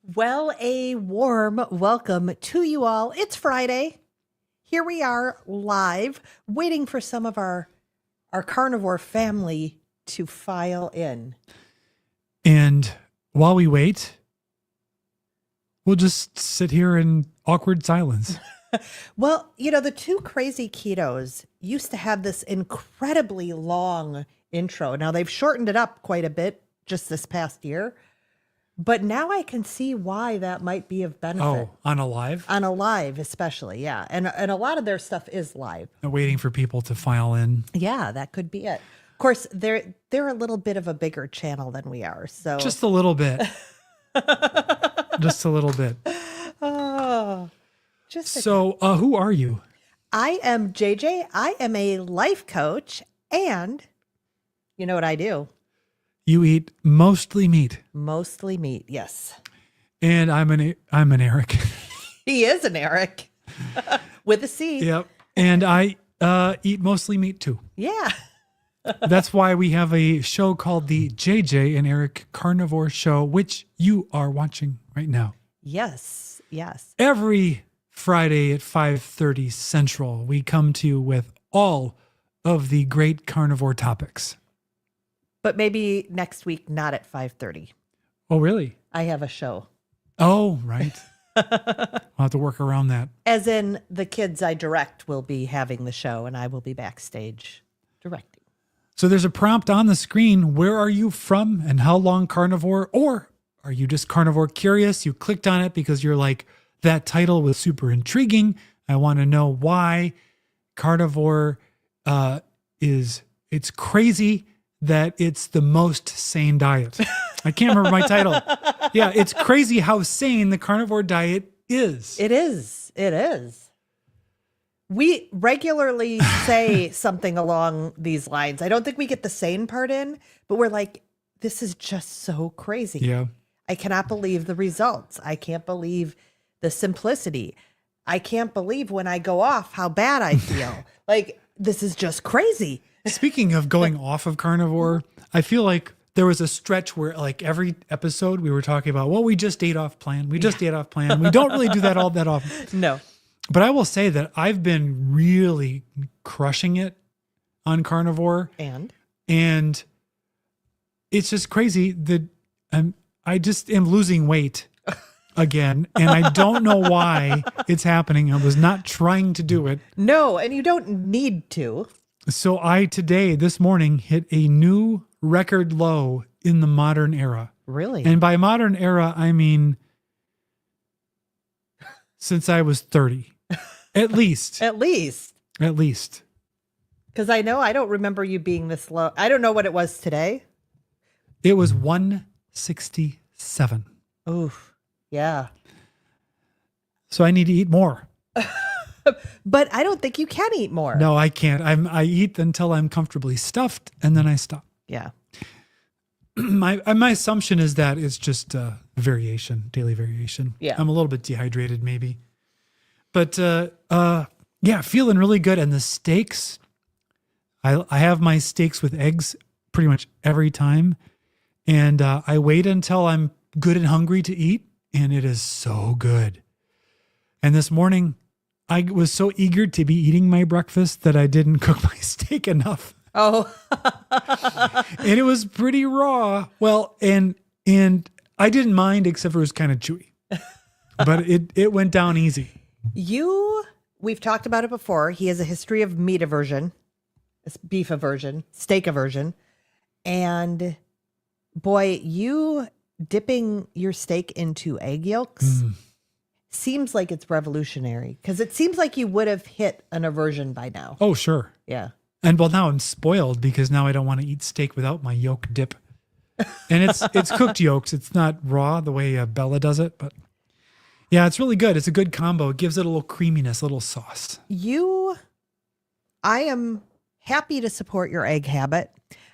Well, a warm welcome to you all. It's Friday. Here we are live, waiting for some of our carnivore family to file in. And while we wait, we'll just sit here in awkward silence. Well, you know, the two crazy ketos used to have this incredibly long intro. Now they've shortened it up quite a bit just this past year. But now I can see why that might be of benefit. Oh, on a live? On a live, especially, yeah. And a lot of their stuff is live. Waiting for people to file in. Yeah, that could be it. Of course, they're a little bit of a bigger channel than we are. So Just a little bit. Just a little bit. Oh, So who are you? I am JJ. I am a life coach, and you know what I do? You eat mostly meat. Mostly meat, yes. And I'm an Eric. He is an Eric with a C. Yep. And I eat mostly meat too. Yeah. That's why we have a show called the JJ and Eric Carnivore Show, which you are watching right now. Yes. Yes. Every Friday at 5:30 Central, we come to you with all of the great carnivore topics. But maybe next week, not at 5:30. Oh, really? I have a show. Oh, right. I'll have to work around that. As in, the kids I direct will be having the show, and I will be backstage directing. So there's a prompt on the screen. Where are you from and how long carnivore? Or are you just carnivore curious? You clicked on it because you're like, that title was super intriguing. I want to know why carnivore it's crazy that it's the most sane diet. I can't remember my title. Yeah, it's crazy how sane the carnivore diet is. It is. It is. We regularly say something along these lines. I don't think we get the sane part in, but we're like, this is just so crazy. Yeah. I cannot believe the results. I can't believe the simplicity. I can't believe when I go off how bad I feel. Like, this is just crazy. Speaking of going off of carnivore, I feel like there was a stretch where like every episode we were talking about, well, we just ate off plan. We just ate off plan. We don't really do that all that often. No. But I will say that I've been really crushing it on carnivore. And it's just crazy that I just am losing weight again. And I don't know why it's happening. I was not trying to do it. No, and you don't need to. So I this morning, hit a new record low in the modern era. Really? And by modern era, I mean since I was 30. At least. At least. Because I don't remember you being this low. I don't know what it was today. It was 167. Oof. Yeah. So I need to eat more. But I don't think you can eat more. No, I can't. I eat until I'm comfortably stuffed and then I stop. Yeah. My assumption is that it's just variation, daily variation. Yeah. I'm a little bit dehydrated maybe. But yeah, feeling really good. And the steaks, I have my steaks with eggs pretty much every time. And I wait until I'm good and hungry to eat. And it is so good. And this morning, I was so eager to be eating my breakfast that I didn't cook my steak enough. Oh. And it was pretty raw. Well, and I didn't mind except for it was kind of chewy. But it went down easy. We've talked about it before. He has a history of meat aversion, beef aversion, steak aversion. And boy, you dipping your steak into egg yolks seems like it's revolutionary, because it seems like you would have hit an aversion by now. Oh, sure. Yeah. And well, now I'm spoiled because now I don't want to eat steak without my yolk dip. And it's cooked yolks. It's not raw the way Bella does it, but yeah, it's really good. It's a good combo. It gives it a little creaminess, a little sauce. I am happy to support your egg habit.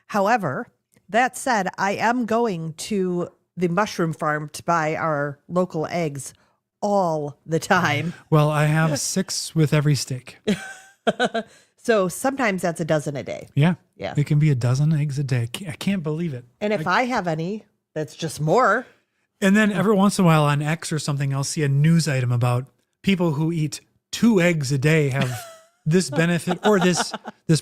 However, that said, I am going to the mushroom farm to buy our local eggs all the time. Well, I have 6 with every steak. So sometimes that's a dozen a day. Yeah. Yeah. It can be a dozen eggs a day. I can't believe it. And if I have any, that's just more. And then every once in a while on X or something, I'll see a news item about people who eat 2 eggs a day have this benefit or this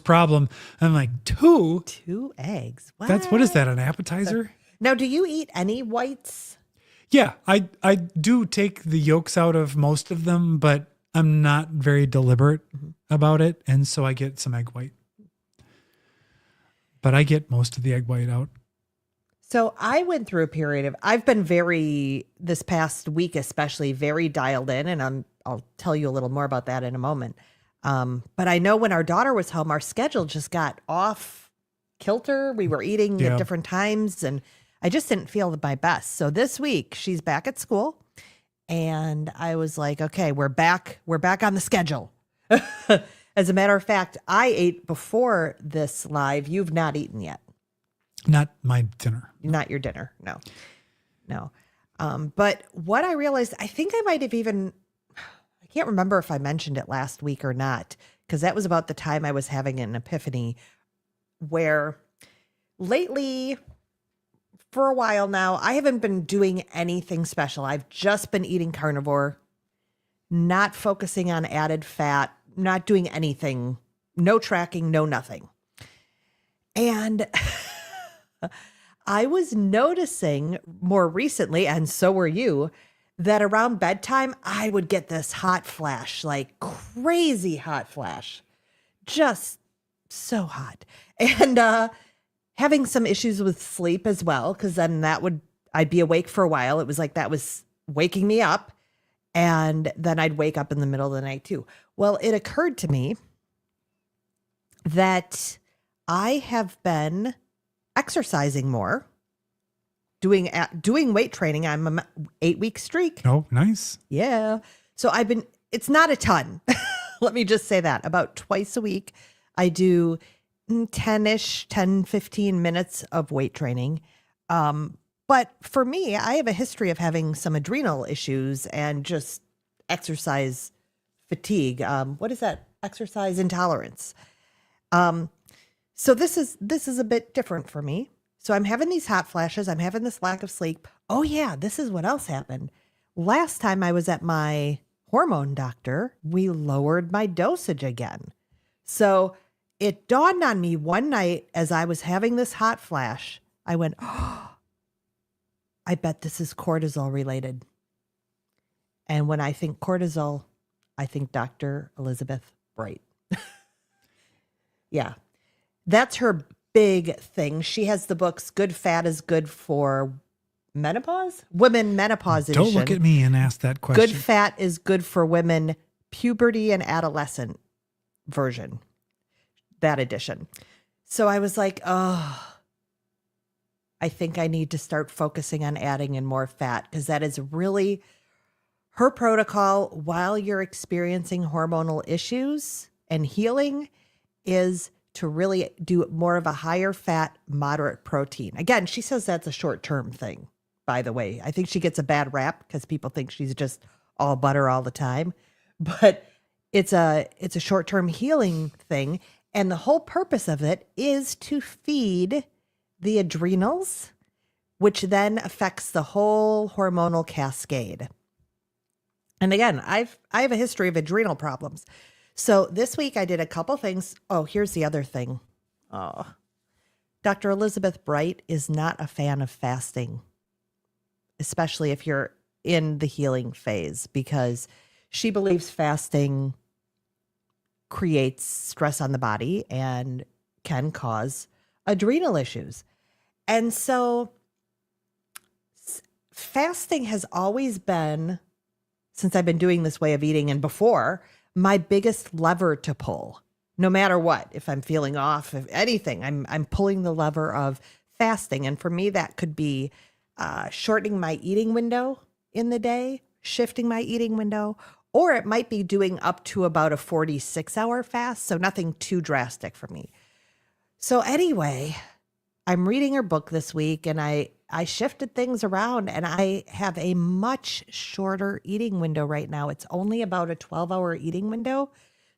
problem. I'm like, 2? 2 eggs. What is that, an appetizer? Now, do you eat any whites? Yeah, I do take the yolks out of most of them, but I'm not very deliberate about it. And so I get some egg white. But I get most of the egg white out. So I went through a period of, I've been this past week especially, very dialed in, and I'll tell you a little more about that in a moment. But I know when our daughter was home, our schedule just got off kilter. We were eating at different times, and I just didn't feel my best. So this week she's back at school, and I was like, okay, we're back on the schedule. As a matter of fact, I ate before this live. You've not eaten yet. Not my dinner. Not your dinner. No. But what I realized, I think I might have I can't remember if I mentioned it last week or not, because that was about the time I was having an epiphany where lately, for a while now, I haven't been doing anything special. I've just been eating carnivore, not focusing on added fat, not doing anything, no tracking, no nothing. And I was noticing more recently, and so were you, that around bedtime, I would get this hot flash, like crazy hot flash, just so hot. And having some issues with sleep as well, because then I'd be awake for a while. It was like that was waking me up, and then I'd wake up in the middle of the night too. Well, it occurred to me that I have been exercising more, doing weight training. I'm 8-week streak. Oh, nice. Yeah. So it's not a ton. Let me just say that. About twice a week, I do 15 minutes of weight training. But for me, I have a history of having some adrenal issues and just exercise fatigue. What is that? Exercise intolerance. So this is a bit different for me. So I'm having these hot flashes. I'm having this lack of sleep. Oh yeah, this is what else happened. Last time I was at my hormone doctor, we lowered my dosage again. So it dawned on me one night as I was having this hot flash, I went, oh, I bet this is cortisol related. And when I think cortisol, I think Dr. Elizabeth Bright. Yeah. That's her big thing. She has the books, Good Fat is Good for Menopause? Women Menopause Edition. Don't look at me and ask that question. Good Fat is Good for Women, Puberty and Adolescent version. That edition. So I was like, oh, I think I need to start focusing on adding in more fat, because that is really her protocol while you're experiencing hormonal issues and healing is to really do more of a higher fat, moderate protein. Again, she says that's a short-term thing, by the way. I think she gets a bad rap because people think she's just all butter all the time. But it's a short-term healing thing. And the whole purpose of it is to feed the adrenals, which then affects the whole hormonal cascade. And again, I have a history of adrenal problems. So this week I did a couple things. Oh, here's the other thing. Oh, Dr. Elizabeth Bright is not a fan of fasting, especially if you're in the healing phase, because she believes fasting creates stress on the body and can cause adrenal issues. And so fasting has always been, since I've been doing this way of eating and before, my biggest lever to pull, no matter what. If I'm feeling off, if anything, I'm pulling the lever of fasting. And for me, that could be shortening my eating window in the day, shifting my eating window, or it might be doing up to about a 46-hour fast. So nothing too drastic for me. So anyway, I'm reading her book this week, and I shifted things around, and I have a much shorter eating window right now. It's only about a 12-hour eating window.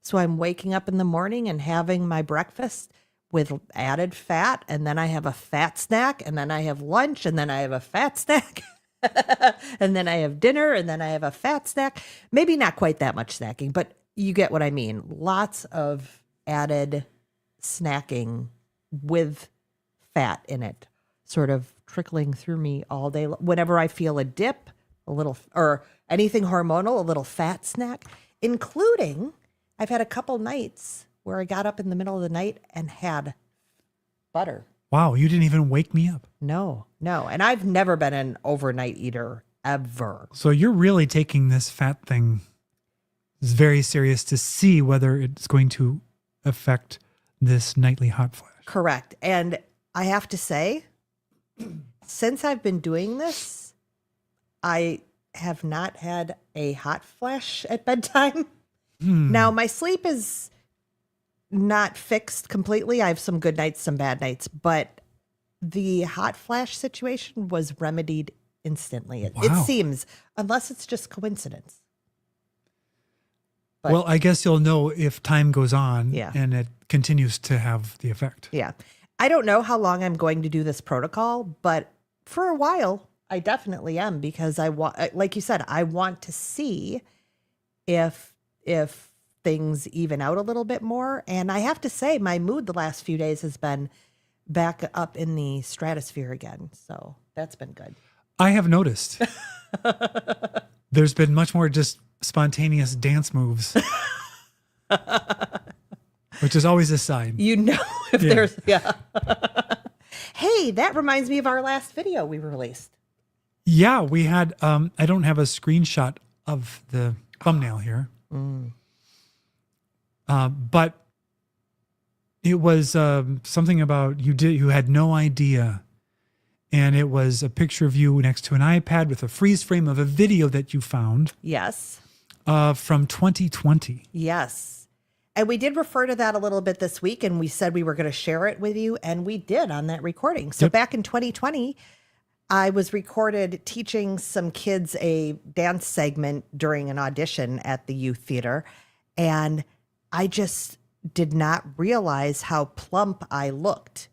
So I'm waking up in the morning and having my breakfast with added fat, and then I have a fat snack, and then I have lunch, and then I have a fat snack. And then I have dinner, and then I have a fat snack. Maybe not quite that much snacking, but you get what I mean. Lots of added snacking with fat in it, sort of trickling through me all day. Whenever I feel a dip, a little, or anything hormonal, a little fat snack, including I've had a couple nights where I got up in the middle of the night and had butter. Wow, you didn't even wake me up. No. And I've never been an overnight eater ever. So you're really taking this fat thing very serious to see whether it's going to affect this nightly hot flash. Correct. And I have to say, since I've been doing this, I have not had a hot flash at bedtime. Now, my sleep is not fixed completely. I have some good nights, some bad nights, but the hot flash situation was remedied instantly. It Wow. seems, unless it's just coincidence. But- Well, I guess you'll know if time goes on Yeah. and it continues to have the effect. Yeah. I don't know how long I'm going to do this protocol, but for a while, I definitely am, because I want, like you said, I want to see if things even out a little bit more. And I have to say, my mood the last few days has been back up in the stratosphere again. So that's been good. I have noticed there's been much more just spontaneous dance moves, which is always a sign. You know, if Yeah. there's, yeah. Hey, that reminds me of our last video we released. Yeah, we had, I don't have a screenshot of the thumbnail here, but it was something about you had no idea. And it was a picture of you next to an iPad with a freeze frame of a video that you found Yes. from 2020. Yes. And we did refer to that a little bit this week, and we said we were going to share it with you, and we did on that recording. So Yep. back in 2020, I was recorded teaching some kids a dance segment during an audition at the youth theater, and I just did not realize how plump I looked.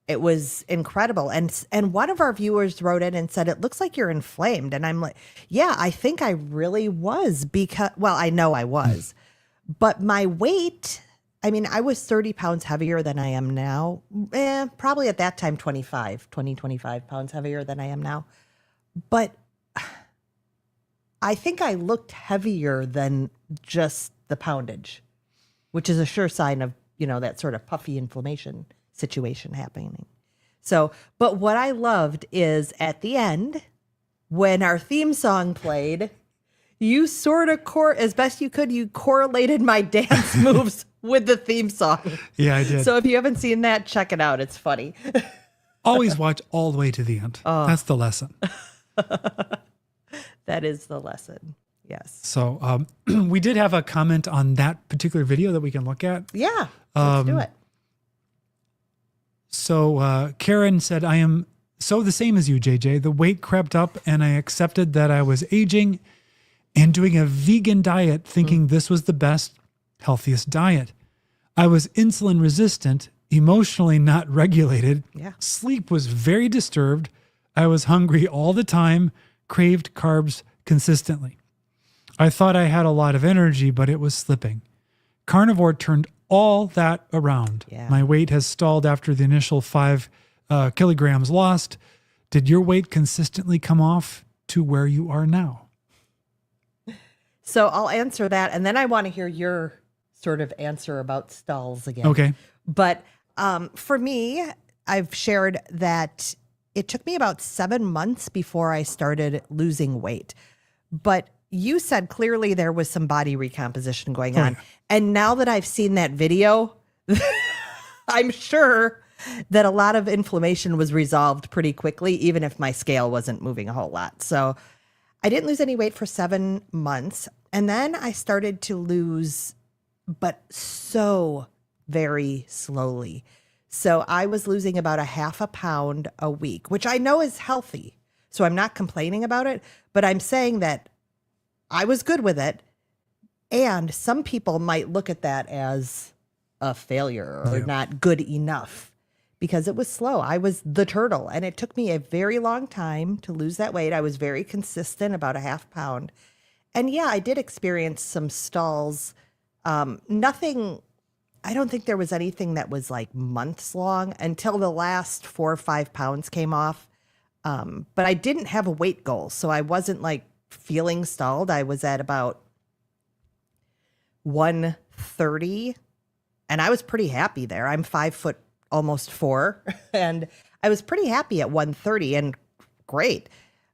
It was incredible. And one of our viewers wrote in and said, "It looks like you're inflamed." And I'm like, yeah, I think I really was, because, well, I know I was, but my weight, I mean, I was 30 pounds heavier than I am now. Probably at that time, 25 pounds heavier than I am now. But I think I looked heavier than just the poundage, which is a sure sign of, that sort of puffy inflammation situation happening. So, but what I loved is at the end, when our theme song played, you sort of, as best you could, you correlated my dance moves with the theme song. Yeah, I did. So if you haven't seen that, check it out. It's funny. Always watch all the way to the end. That's the lesson. That is the lesson. Yes. So we did have a comment on that particular video that we can look at. Yeah. Let's do it. So Karen said, "I am so the same as you, JJ. The weight crept up and I accepted that I was aging and doing a vegan diet, thinking this was the best, healthiest diet. I was insulin resistant, emotionally not regulated. Yeah. Sleep was very disturbed. I was hungry all the time, craved carbs consistently. I thought I had a lot of energy, but it was slipping. Carnivore turned all that around. Yeah. My weight has stalled after the initial 5 kilograms lost. Did your weight consistently come off to where you are now?" So I'll answer that. And then I want to hear your sort of answer about stalls again. Okay. But for me, I've shared that it took me about 7 months before I started losing weight. But you said clearly there was some body recomposition going on. yeah. And now that I've seen that video, I'm sure that a lot of inflammation was resolved pretty quickly, even if my scale wasn't moving a whole lot. So I didn't lose any weight for 7 months. And then I started to lose, but so very slowly. So I was losing about a half a pound a week, which I know is healthy. So I'm not complaining about it, but I'm saying that I was good with it. And some people might look at that as a failure or Yeah. not good enough, because it was slow. I was the turtle, and it took me a very long time to lose that weight. I was very consistent, about a half pound. And yeah, I did experience some stalls. Nothing, I don't think there was anything that was like months long until the last 4 or 5 pounds came off. But I didn't have a weight goal, so I wasn't like feeling stalled. I was at about 130, and I was pretty happy there. I'm 5 foot, almost 4, and I was pretty happy at 130 and great.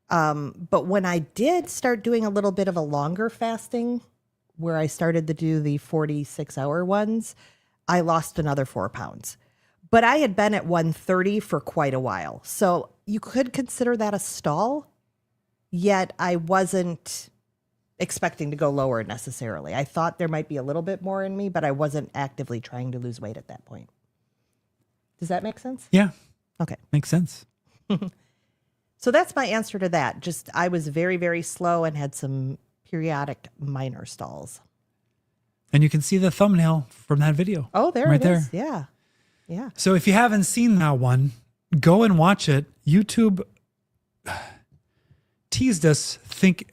But when I did start doing a little bit of a longer fasting, where I started to do the 46-hour ones, I lost another 4 pounds. But I had been at 130 for quite a while. So you could consider that a stall, yet I wasn't expecting to go lower necessarily. I thought there might be a little bit more in me, but I wasn't actively trying to lose weight at that point. Does that make sense? Yeah. Okay. Makes sense. So that's my answer to that. Just I was very, very slow and had some periodic minor stalls. And you can see the thumbnail from that video. Oh, there right it is. Yeah. Yeah. So if you haven't seen that one, go and watch it. YouTube teased us.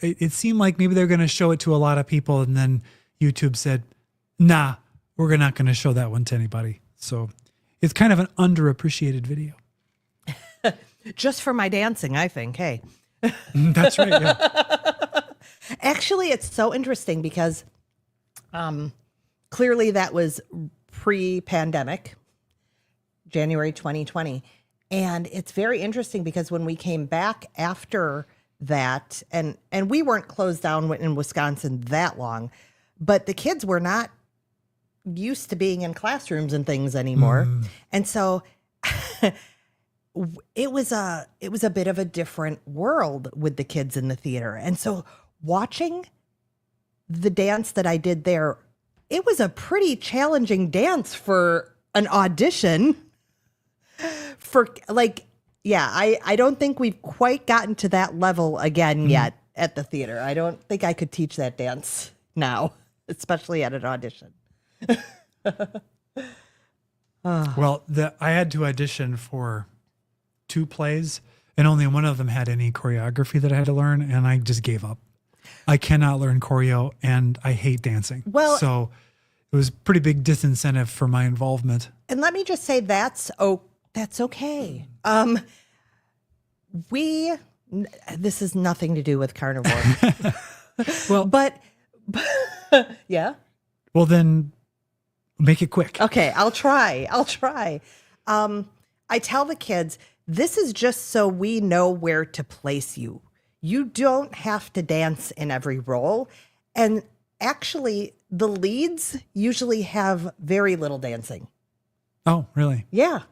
It seemed like maybe they're going to show it to a lot of people, and then YouTube said, nah, we're not going to show that one to anybody. So it's kind of an underappreciated video. Just for my dancing, I think. Hey. That's right. Yeah. Actually, it's so interesting because clearly that was pre-pandemic, January 2020. And it's very interesting because when we came back after that, and we weren't closed down in Wisconsin that long, but the kids were not used to being in classrooms and things anymore. And so it was a bit of a different world with the kids in the theater. And so watching the dance that I did there, it was a pretty challenging dance for an audition. For like, yeah, I don't think we've quite gotten to that level again yet at the theater. I don't think I could teach that dance now, especially at an audition. Well, I had to audition for 2 plays, and only one of them had any choreography that I had to learn, and I just gave up. I cannot learn choreo, and I hate dancing. Well, so it was a pretty big disincentive for my involvement. And let me just say that's okay. This has nothing to do with Carnivore. Well, but yeah. Well, then make it quick. Okay, I'll try. I tell the kids, this is just so we know where to place you. You don't have to dance in every role. And actually, the leads usually have very little dancing. Oh, really? Yeah.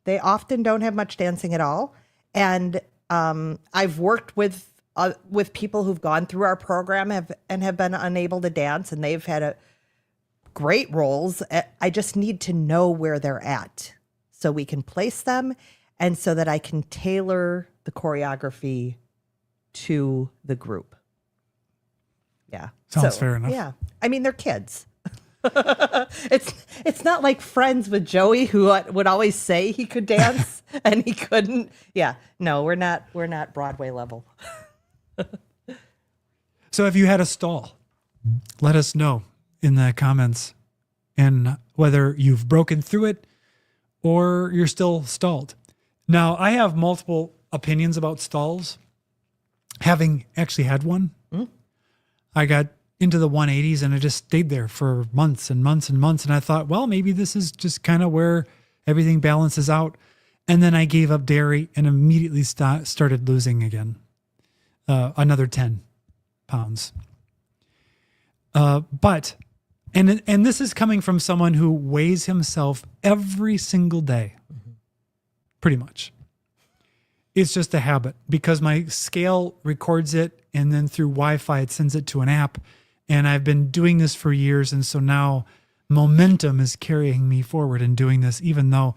They often don't have much dancing at all. And I've worked with people who've gone through our program and have been unable to dance, and they've had great roles. I just need to know where they're at so we can place them, and so that I can tailor the choreography to the group. Yeah. Sounds fair enough. Yeah. I mean, they're kids. It's not like Friends with Joey, who would always say he could dance and he couldn't. Yeah. No, we're not Broadway level. So if you had a stall, let us know in the comments, and whether you've broken through it or you're still stalled. Now, I have multiple opinions about stalls, having actually had one. I got into the 180s and I just stayed there for months and months and months. And I thought, well, maybe this is just kind of where everything balances out. And then I gave up dairy and immediately started losing again, another 10 pounds. But this is coming from someone who weighs himself every single day, pretty much. It's just a habit because my scale records it, and then through Wi-Fi, it sends it to an app. And I've been doing this for years. And so now momentum is carrying me forward in doing this, even though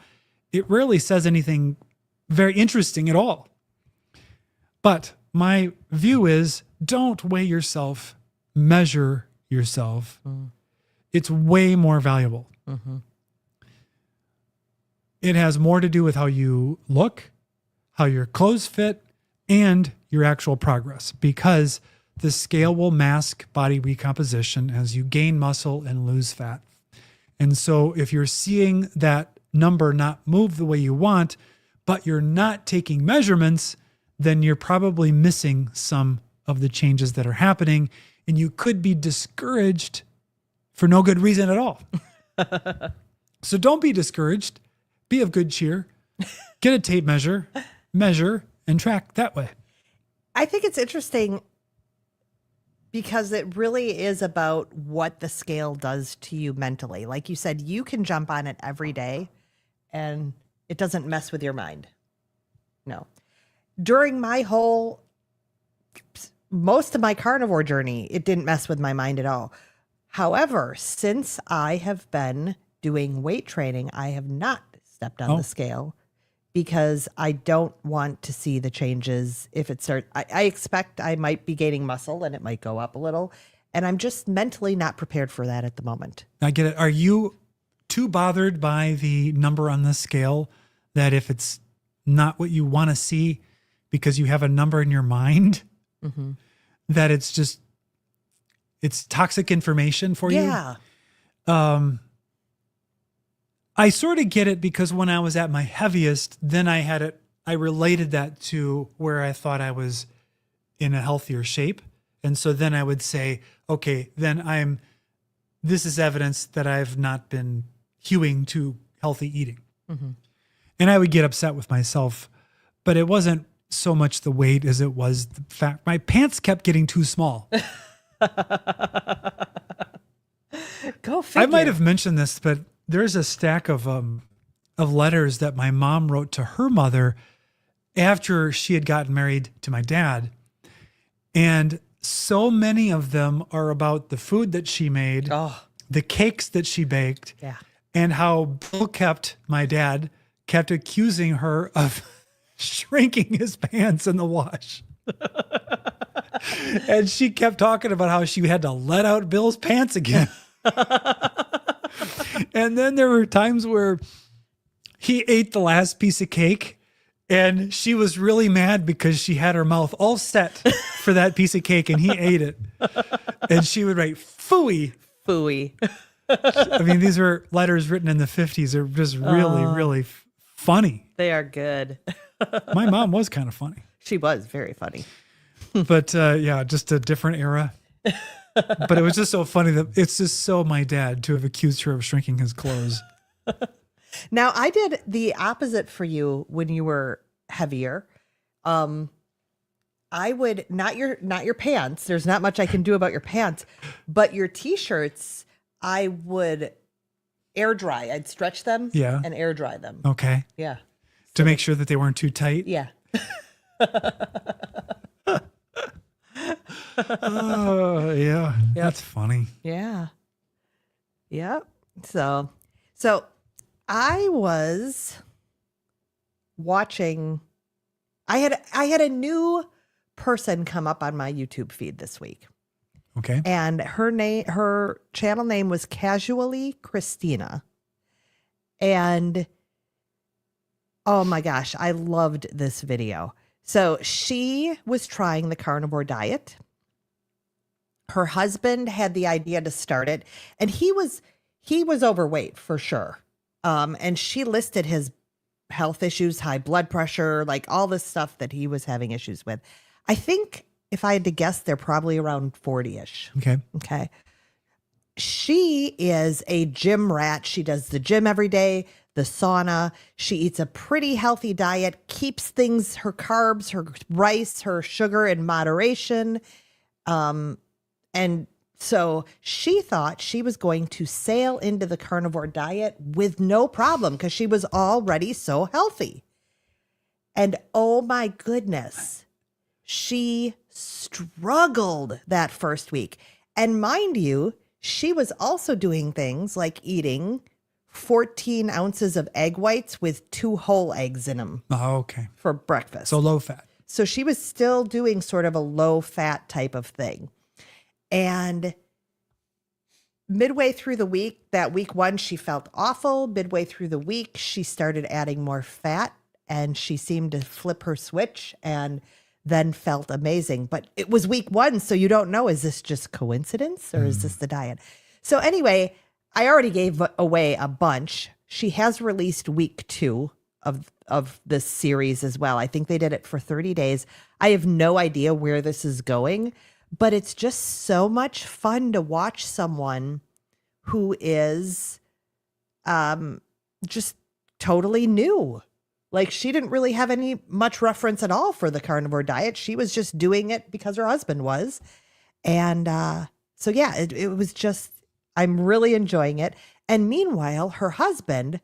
it rarely says anything very interesting at all. But my view is, don't weigh yourself, measure yourself. It's way more valuable. It has more to do with how you look, how your clothes fit, and your actual progress, because the scale will mask body recomposition as you gain muscle and lose fat. And so if you're seeing that number not move the way you want, but you're not taking measurements, then you're probably missing some of the changes that are happening, and you could be discouraged for no good reason at all. So don't be discouraged. Be of good cheer. Get a tape measure, measure, and track that way. I think it's interesting because it really is about what the scale does to you mentally. Like you said, you can jump on it every day and it doesn't mess with your mind. No. During most of my carnivore journey, it didn't mess with my mind at all. However, since I have been doing weight training, I have not stepped on the scale because I don't want to see the changes. If it starts, I expect I might be gaining muscle and it might go up a little. And I'm just mentally not prepared for that at the moment. I get it. Are you too bothered by the number on the scale that if it's not what you want to see because you have a number in your mind, that it's toxic information for you? Yeah. I sort of get it because when I was at my heaviest, then I related that to where I thought I was in a healthier shape. And so then I would say, okay, then this is evidence that I've not been hewing to healthy eating. And I would get upset with myself, but it wasn't so much the weight as it was the fact my pants kept getting too small. Go figure. I might have mentioned this, but there's a stack of letters that my mom wrote to her mother after she had gotten married to my dad. And so many of them are about the food that she made, the cakes that she baked, and how Bill my dad kept accusing her of shrinking his pants in the wash. And she kept talking about how she had to let out Bill's pants again. And then there were times where he ate the last piece of cake and she was really mad because she had her mouth all set for that piece of cake and he ate it. And she would write, "Phooey." Phooey. I mean, these are letters written in the 50s. They're just really, really funny. They are good. My mom was kind of funny. She was very funny. But yeah, just a different era. But it was just so funny that it's just so my dad to have accused her of shrinking his clothes. Now, I did the opposite for you when you were heavier. I would not your pants. There's not much I can do about your pants, but your t-shirts, I would air dry. I'd stretch them and air dry them. Okay. Yeah. To make sure that they weren't too tight. Yeah. Oh, yeah. Yep. That's funny. Yeah. Yep. So I was watching, I had a new person come up on my YouTube feed this week. Okay. And her channel name was Casually Christina. And oh my gosh, I loved this video. So she was trying the carnivore diet. Her husband had the idea to start it, and he was overweight for sure. And she listed his health issues, high blood pressure, like all this stuff that he was having issues with. I think if I had to guess, they're probably around 40-ish. Okay. Okay. She is a gym rat. She does the gym every day, the sauna. She eats a pretty healthy diet, keeps things, her carbs, her rice, her sugar in moderation. And so she thought she was going to sail into the carnivore diet with no problem because she was already so healthy. And oh my goodness, she struggled that first week. And mind you, she was also doing things like eating 14 ounces of egg whites with 2 whole eggs in them. Oh, okay. For breakfast. So low fat. So she was still doing sort of a low fat type of thing. And midway through the week, that week 1, she felt awful. Midway through the week, she started adding more fat and she seemed to flip her switch and then felt amazing. But it was week 1, so you don't know, is this just coincidence or is this the diet? So anyway, I already gave away a bunch. She has released week 2 of this series as well. I think they did it for 30 days. I have no idea where this is going, but it's just so much fun to watch someone who is just totally new. Like, she didn't really have much reference at all for the carnivore diet. She was just doing it because her husband was. And so, yeah, it was just, I'm really enjoying it. And meanwhile, her husband,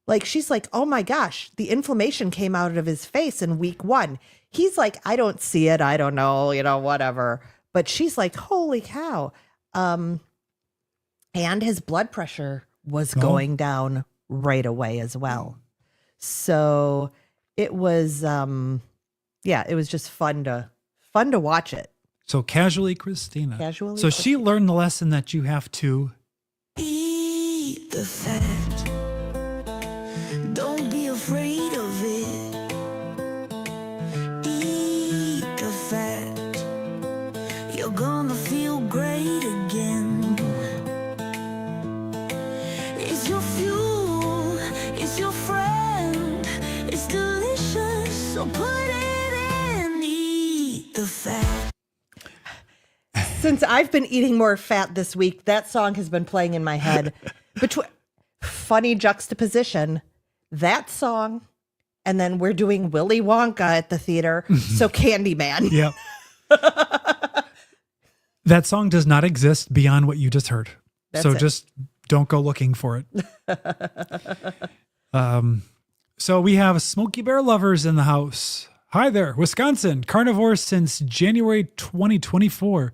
like, she's like, oh my gosh, the inflammation came out of his face in week 1. He's like, I don't see it. I don't know, whatever. But she's like, holy cow. And his blood pressure was going down right away as well. So it was, it was just fun to watch it. So Casually Christina. Casually So she learned the lesson that you have to eat the fat. Don't be afraid of it. Eat the fat. You're gonna feel great again. It's your fuel. It's your friend. It's delicious. So put it in. Eat the fat. Since I've been eating more fat this week, that song has been playing in my head. Between funny juxtaposition, that song, and then we're doing Willy Wonka at the theater. So Candyman. Yep. That song does not exist beyond what you just heard. That's it. Just don't go looking for it. So we have Smokey Bear lovers in the house. Hi there, Wisconsin. Carnivore since January 2024,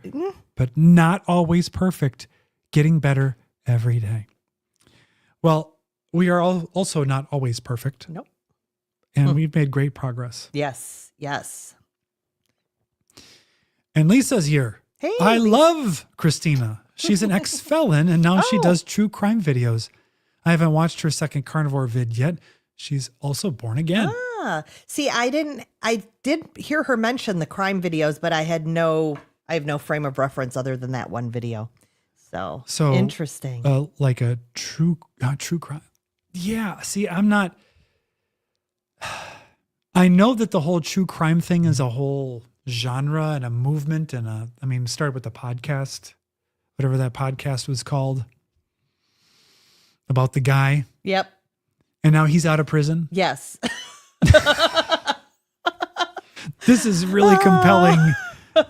but not always perfect. Getting better every day. Well, we are also not always perfect. Nope. And we've made great progress. Yes. Yes. And Lisa's here. Hey, I Lisa. love Christina. She's an ex-felon, and now she does true crime videos. I haven't watched her second carnivore vid yet. She's also born again. See, I did hear her mention the crime videos, but I have no frame of reference other than that one video. So interesting. Like a true crime. Yeah. See, I'm not. I know that the whole true crime thing is a whole genre and a movement, and started with the podcast, whatever that podcast was called, about the guy. Yep. And now he's out of prison. Yes. This is really compelling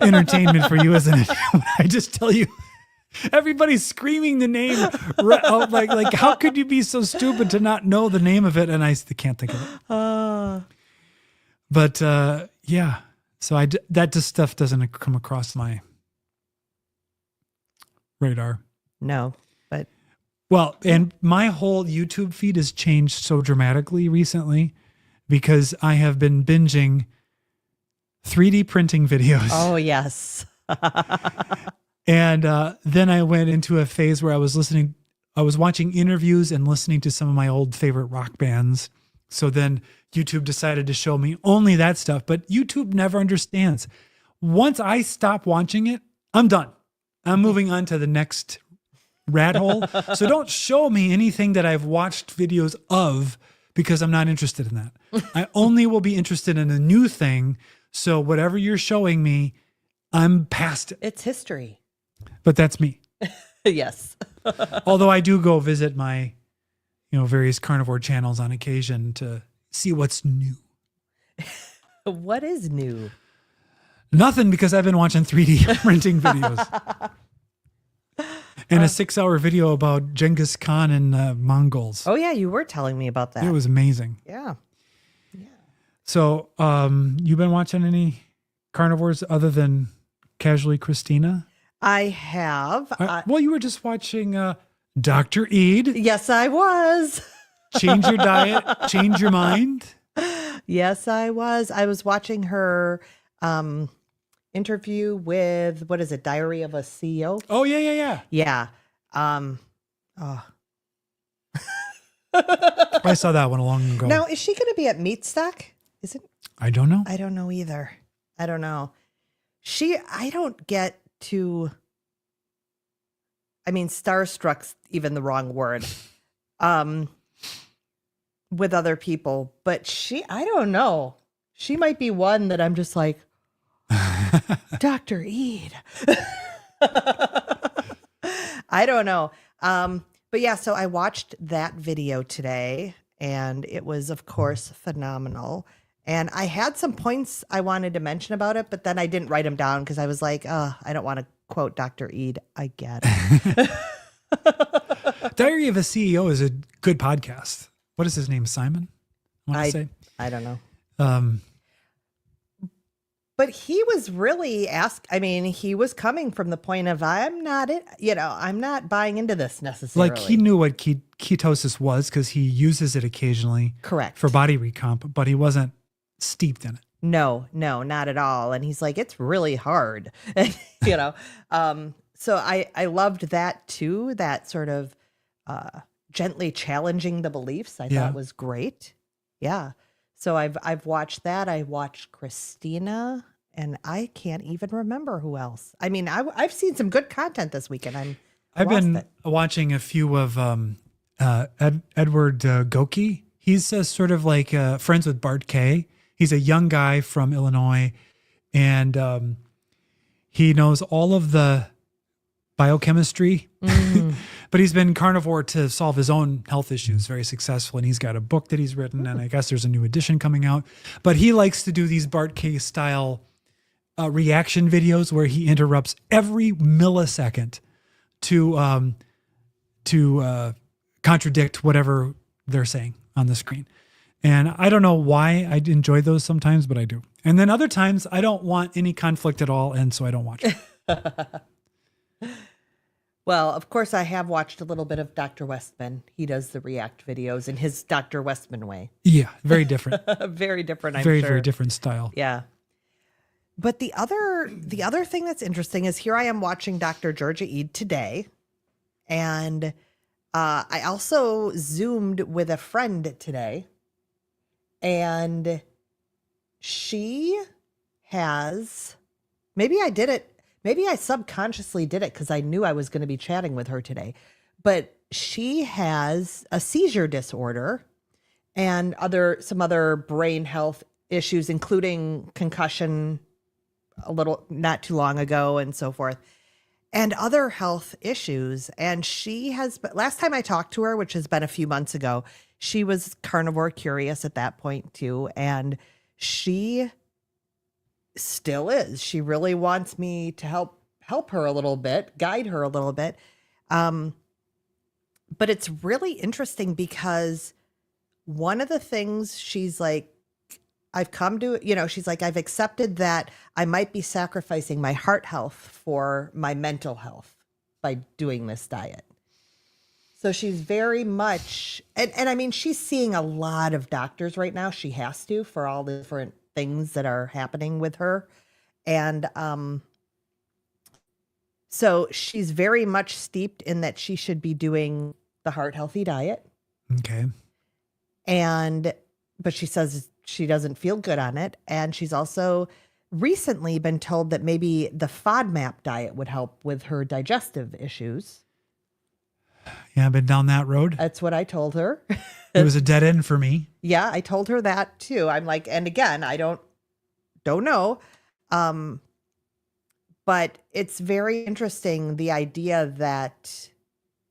entertainment for you, isn't it? When I just tell you, everybody's screaming the name. Like, how could you be so stupid to not know the name of it? And I can't think of it. But yeah, so that just stuff doesn't come across my radar. No, but well, and my whole YouTube feed has changed so dramatically recently because I have been binging 3D printing videos. oh yes. And then I went into a phase where I was watching interviews and listening to some of my old favorite rock bands. So then YouTube decided to show me only that stuff, but YouTube never understands. Once I stop watching it, I'm done. I'm moving on to the next rat hole. So don't show me anything that I've watched videos of because I'm not interested in that. I only will be interested in a new thing. So whatever you're showing me, I'm past it. It's history. But that's me. Yes. Although I do go visit my, various carnivore channels on occasion to see what's new. What is new? Nothing, because I've been watching 3D printing videos. And a 6-hour video about Genghis Khan and Mongols. Oh yeah, you were telling me about that. It was amazing. Yeah. So, you've been watching any carnivores other than Casually Christina? I have. Well, you were just watching Dr. Eid. Yes, I was. Change your diet, change your mind. Yes, I was. I was watching her interview with, what is it, Diary of a CEO? Oh, yeah. Yeah. Oh. I saw that one long ago. Now, is she going to be at Meat Stock? Is it? I don't know. I don't know either. I don't know. I don't get to, I mean, starstruck's even the wrong word, with other people, but I don't know. She might be one that I'm just like, Dr. Eid. I don't know. But yeah, so I watched that video today and it was, of course, phenomenal. And I had some points I wanted to mention about it, but then I didn't write them down because I was like, I don't want to quote Dr. Eid. I get it. Diary of a CEO is a good podcast. What is his name? Simon? I don't know. But he was really he was coming from the point of, I'm not buying into this necessarily. Like he knew what ketosis was because he uses it occasionally. Correct. For body recomp, but he wasn't steeped in it. No, not at all. And he's like, it's really hard, so I loved that too. That sort of gently challenging the beliefs I thought was great. Yeah. So I've watched that. I watched Christina and I can't even remember who else. I mean, I've seen some good content this weekend. I've been watching a few of Edward Goki. He's sort of like friends with Bart Kay. He's a young guy from Illinois, and he knows all of the biochemistry, but he's been carnivore to solve his own health issues, very successful. And he's got a book that he's written, and I guess there's a new edition coming out. But he likes to do these Bart Kay style reaction videos where he interrupts every millisecond to contradict whatever they're saying on the screen. And I don't know why I enjoy those sometimes, but I do. And then other times I don't want any conflict at all, and so I don't watch it. Well, of course, I have watched a little bit of Dr. Westman. He does the react videos in his Dr. Westman way. Yeah, very different. Very different, I'm very, sure. very different style. Yeah. But the other thing that's interesting is here I am watching Dr. Georgia Eid today. And I also Zoomed with a friend today. And she has, maybe I subconsciously did it because I knew I was going to be chatting with her today. But she has a seizure disorder and some other brain health issues, including concussion not too long ago and so forth, and other health issues. And last time I talked to her, which has been a few months ago, she was carnivore curious at that point too. And she still is. She really wants me to help her a little bit, guide her a little bit. But it's really interesting because one of the things she's like, I've come to, she's like, I've accepted that I might be sacrificing my heart health for my mental health by doing this diet. So she's very much, and I mean, she's seeing a lot of doctors right now. She has to, for all the different things that are happening with her. And so she's very much steeped in that she should be doing the heart healthy diet. Okay. But she says she doesn't feel good on it. And she's also recently been told that maybe the FODMAP diet would help with her digestive issues. Yeah, I've been down that road. That's what I told her. It was a dead end for me. Yeah, I told her that too. I'm like, and again, I don't know. But it's very interesting, the idea that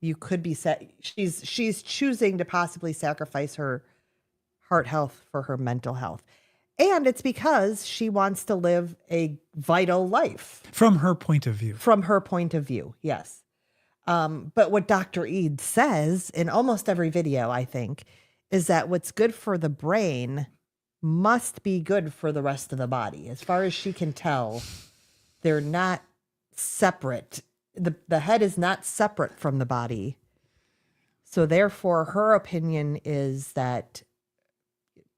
you could be she's choosing to possibly sacrifice her heart health for her mental health. And it's because she wants to live a vital life. From her point of view. From her point of view, yes. But what Dr. Eid says in almost every video, I think, is that what's good for the brain must be good for the rest of the body. As far as she can tell, they're not separate. The head is not separate from the body. So therefore, her opinion is that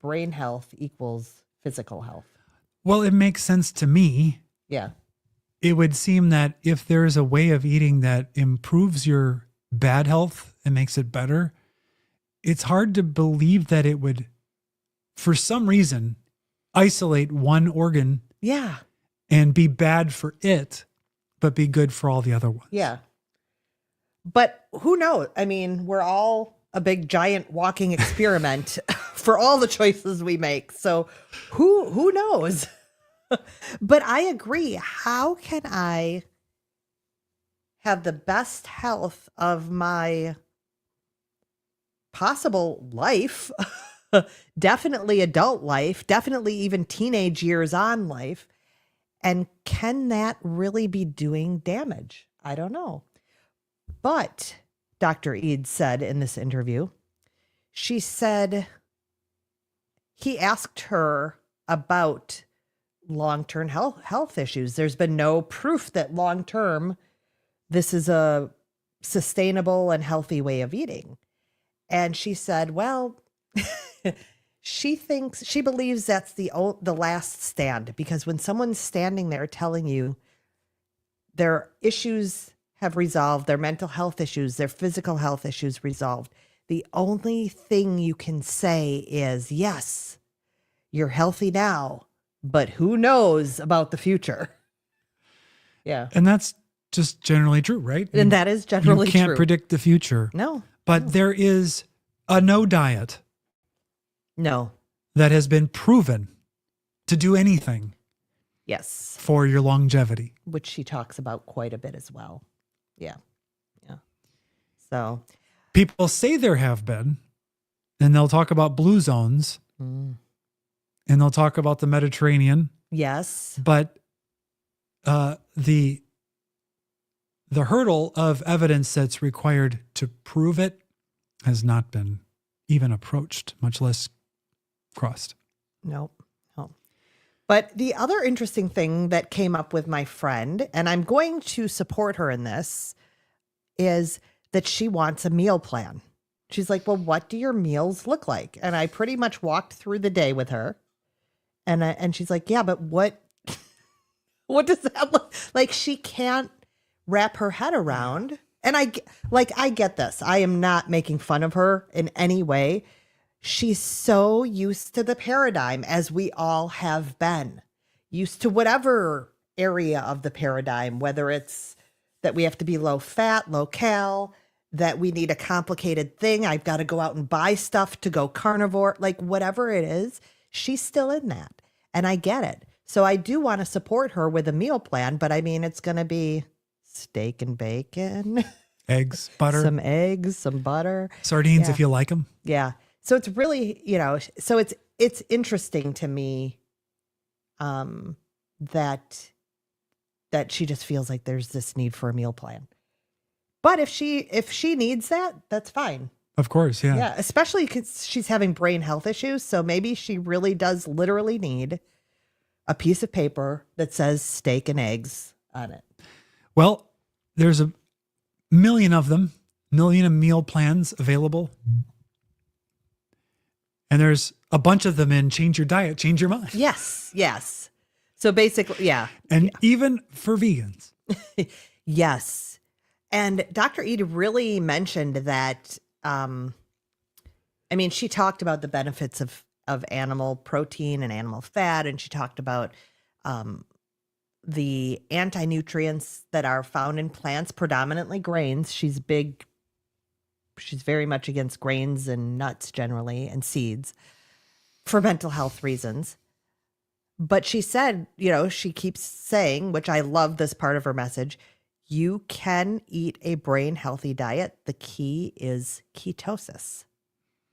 brain health equals physical health. Well, it makes sense to me. Yeah. It would seem that if there is a way of eating that improves your bad health and makes it better, it's hard to believe that it would, for some reason, isolate one organ Yeah. and be bad for it, but be good for all the other ones. Yeah. But who knows? I mean, we're all a big giant walking experiment for all the choices we make. So who knows? But I agree. How can I have the best health of my possible life? Definitely adult life, definitely even teenage years on life. And can that really be doing damage? I don't know. But Dr. Eads said in this interview, she said he asked her about long-term health issues. There's been no proof that long-term this is a sustainable and healthy way of eating. And she said, well, she believes that's the last stand, because when someone's standing there telling you their issues have resolved, their mental health issues, their physical health issues resolved, the only thing you can say is, yes, you're healthy now, but who knows about the future? Yeah. And that's just generally true, right? And that is generally you can't true. predict the future. No. But there is a no diet No. that has been proven to do anything Yes. for your longevity. Which she talks about quite a bit as well. Yeah. Yeah. So, People say there have been, and they'll talk about blue zones, and they'll talk about the Mediterranean, yes. but the hurdle of evidence that's required to prove it has not been even approached, much less crossed. Nope. No. But the other interesting thing that came up with my friend, and I'm going to support her in this, is that she wants a meal plan. She's like, well, what do your meals look like? And I pretty much walked through the day with her. And she's like, yeah, but what does that look like? She can't wrap her head around. And I get this. I am not making fun of her in any way. She's so used to the paradigm, as we all have been, used to whatever area of the paradigm, whether it's that we have to be low fat, low cal, that we need a complicated thing. I've got to go out and buy stuff to go carnivore, like whatever it is, she's still in that. And I get it. So I do want to support her with a meal plan, but I mean, it's going to be steak and bacon, Eggs, butter, some eggs, some butter, sardines Yeah. if you like them. Yeah. So it's really, so it's interesting to me that she just feels like there's this need for a meal plan. But if she needs that, that's fine. Of course, yeah. Yeah, especially because she's having brain health issues. So maybe she really does literally need a piece of paper that says steak and eggs on it. Well, there's a million of them, million of meal plans available. And there's a bunch of them in Change Your Diet, Change Your Mind. Yes, yes. So basically, yeah. And even for vegans. Yes. And Dr. Eda really mentioned that, she talked about the benefits of animal protein and animal fat, and she talked about the anti-nutrients that are found in plants, predominantly grains. She's very much against grains and nuts generally, and seeds for mental health reasons. But she said, she keeps saying, which I love this part of her message, you can eat a brain healthy diet. The key is ketosis.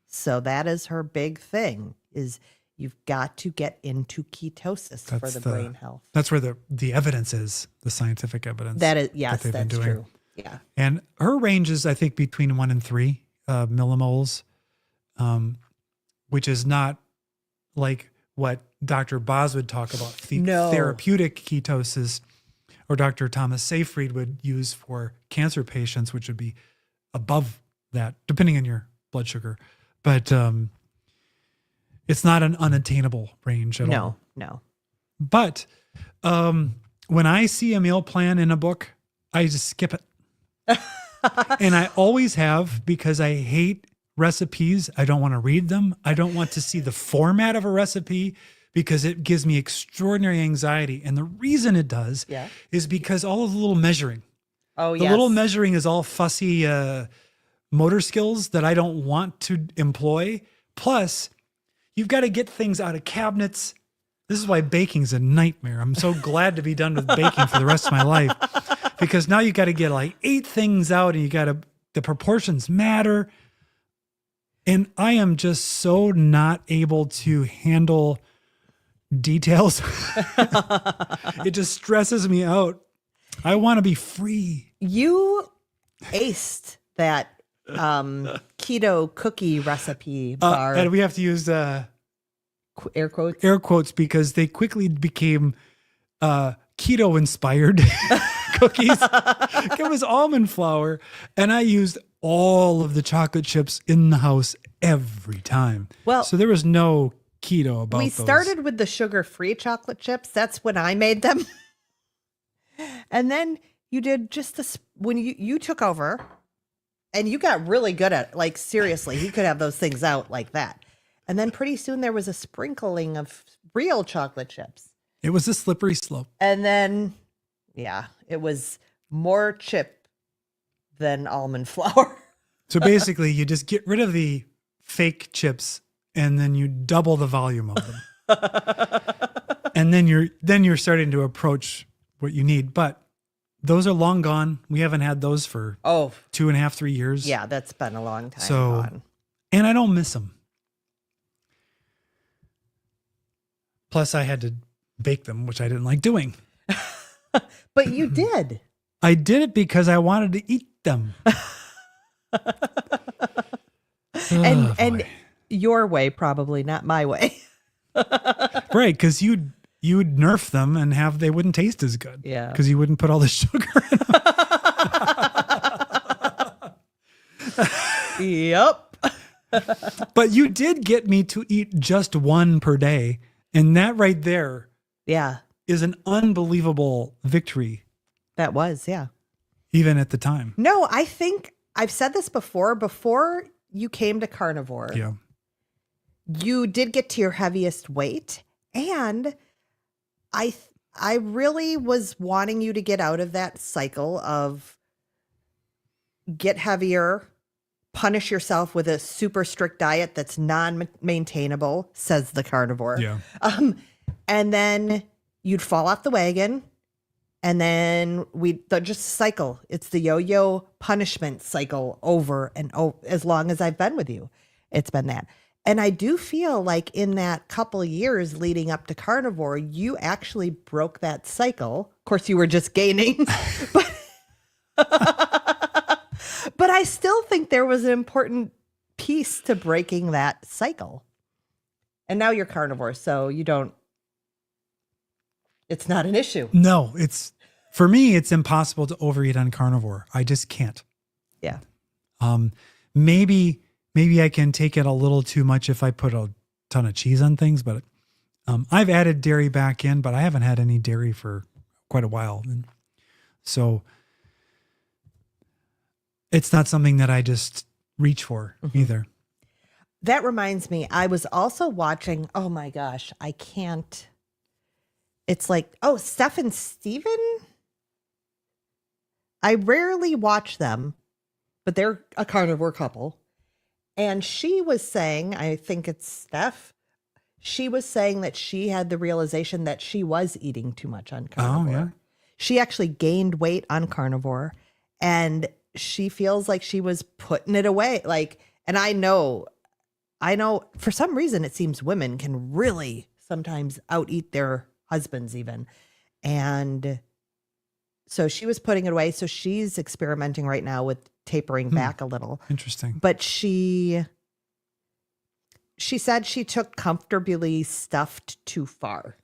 So that is her big thing, is you've got to get into ketosis for the brain health. That's where the evidence is, the scientific evidence. That is, yes, they've been that's doing. true. Yeah. And her range is, I think, between 1 and 3 millimoles, which is not like what Dr. Boz would talk about, No. therapeutic ketosis, or Dr. Thomas Seyfried would use for cancer patients, which would be above that, depending on your blood sugar. But it's not an unattainable range at all. No. But when I see a meal plan in a book, I just skip it. And I always have, because I hate recipes. I don't want to read them. I don't want to see the format of a recipe because it gives me extraordinary anxiety. And the reason it does is because all of the little measuring. Oh, The yes. little measuring is all fussy motor skills that I don't want to employ. Plus, you've got to get things out of cabinets. This is why baking's a nightmare. I'm so glad to be done with baking for the rest of my life, because now you got to get like 8 things out, and the proportions matter. And I am just so not able to handle details. It just stresses me out. I want to be free. You aced that keto cookie recipe bar. And we have to use Air quotes. air quotes because they quickly became keto inspired cookies. It was almond flour, and I used all of the chocolate chips in the house every time. Well, so there was no keto about We those. started with the sugar-free chocolate chips. That's when I made them. And then you did just this when you took over, and you got really good at it. Like, seriously, he could have those things out like that. And then pretty soon there was a sprinkling of real chocolate chips. It was a slippery slope. And then, it was more chip than almond flour. So basically, you just get rid of the fake chips, and then you double the volume of them. And then you're starting to approach what you need. But those are long gone. We haven't had those for 2.5, 3 years. Yeah, that's been a long time So, gone. and I don't miss them. Plus, I had to bake them, which I didn't like doing. But you did. I did it because I wanted to eat them. And your way, probably not my way. Right, because you'd nerf them and they wouldn't taste as good. Yeah. Because you wouldn't put all the sugar in them. Yep. But you did get me to eat just one per day. And that right there Yeah, is an unbelievable victory, that was, even at the time. No, I think I've said this before you came to Carnivore. Yeah. You did get to your heaviest weight, and I really was wanting you to get out of that cycle of get heavier, punish yourself with a super strict diet that's non-maintainable, says the carnivore. Yeah. And then you'd fall off the wagon, and then just cycle. It's the yo-yo punishment cycle over and over. As long as I've been with you, it's been that. And I do feel like in that couple of years leading up to Carnivore, you actually broke that cycle. Of course, you were just gaining, but I still think there was an important piece to breaking that cycle. And now you're Carnivore, so it's not an issue. No, for me, it's impossible to overeat on Carnivore. I just can't. Yeah. Maybe I can take it a little too much if I put a ton of cheese on things, but I've added dairy back in, but I haven't had any dairy for quite a while. And so it's not something that I just reach for either. That reminds me, I was also watching, oh my gosh, I can't. It's like, Steph and Steven? I rarely watch them, but they're a carnivore couple. And she was saying, I think it's Steph, she was saying that she had the realization that she was eating too much on Carnivore. Oh, yeah. She actually gained weight on Carnivore, and she feels like she was putting it away. And I know for some reason it seems women can really sometimes out-eat their husbands even. And so she was putting it away. So she's experimenting right now with tapering back a little. Interesting. But she said she took comfortably stuffed too far.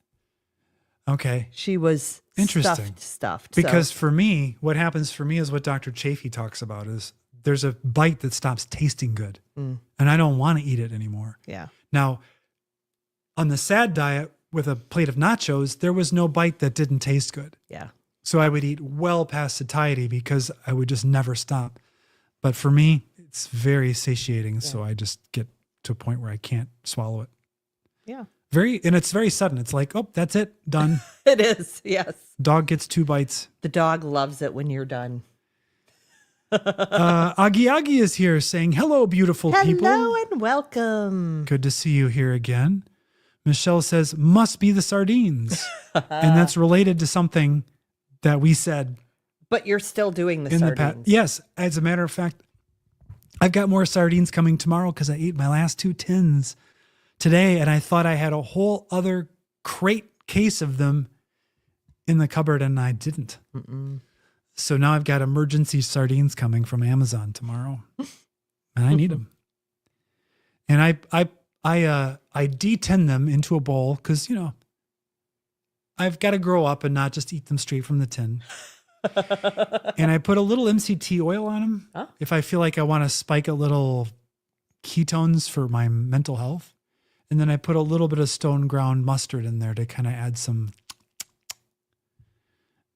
Okay. She was Interesting. stuffed. Because for me, what happens for me is what Dr. Chafee talks about is there's a bite that stops tasting good. And I don't want to eat it anymore. Yeah. Now, on the SAD diet with a plate of nachos, there was no bite that didn't taste good. Yeah. So I would eat well past satiety because I would just never stop. But for me, it's very satiating. So I just get to a point where I can't swallow it. Yeah. And it's very sudden. It's like, oh, that's it. Done. It is. Yes. Dog gets 2 bites. The dog loves it when you're done. Agi is here saying, hello, beautiful people. Hello and welcome. Good to see you here again. Michelle says, must be the sardines. And that's related to something that we said But you're still doing the in the sardines. past. Yes. As a matter of fact, I've got more sardines coming tomorrow because I ate my last 2 tins today. And I thought I had a whole other case of them in the cupboard, and I didn't. So now I've got emergency sardines coming from Amazon tomorrow, and I need them. And I de-tin them into a bowl because, I've got to grow up and not just eat them straight from the tin. And I put a little MCT oil on them if I feel like I want to spike a little ketones for my mental health. And then I put a little bit of stone ground mustard in there to kind of add some.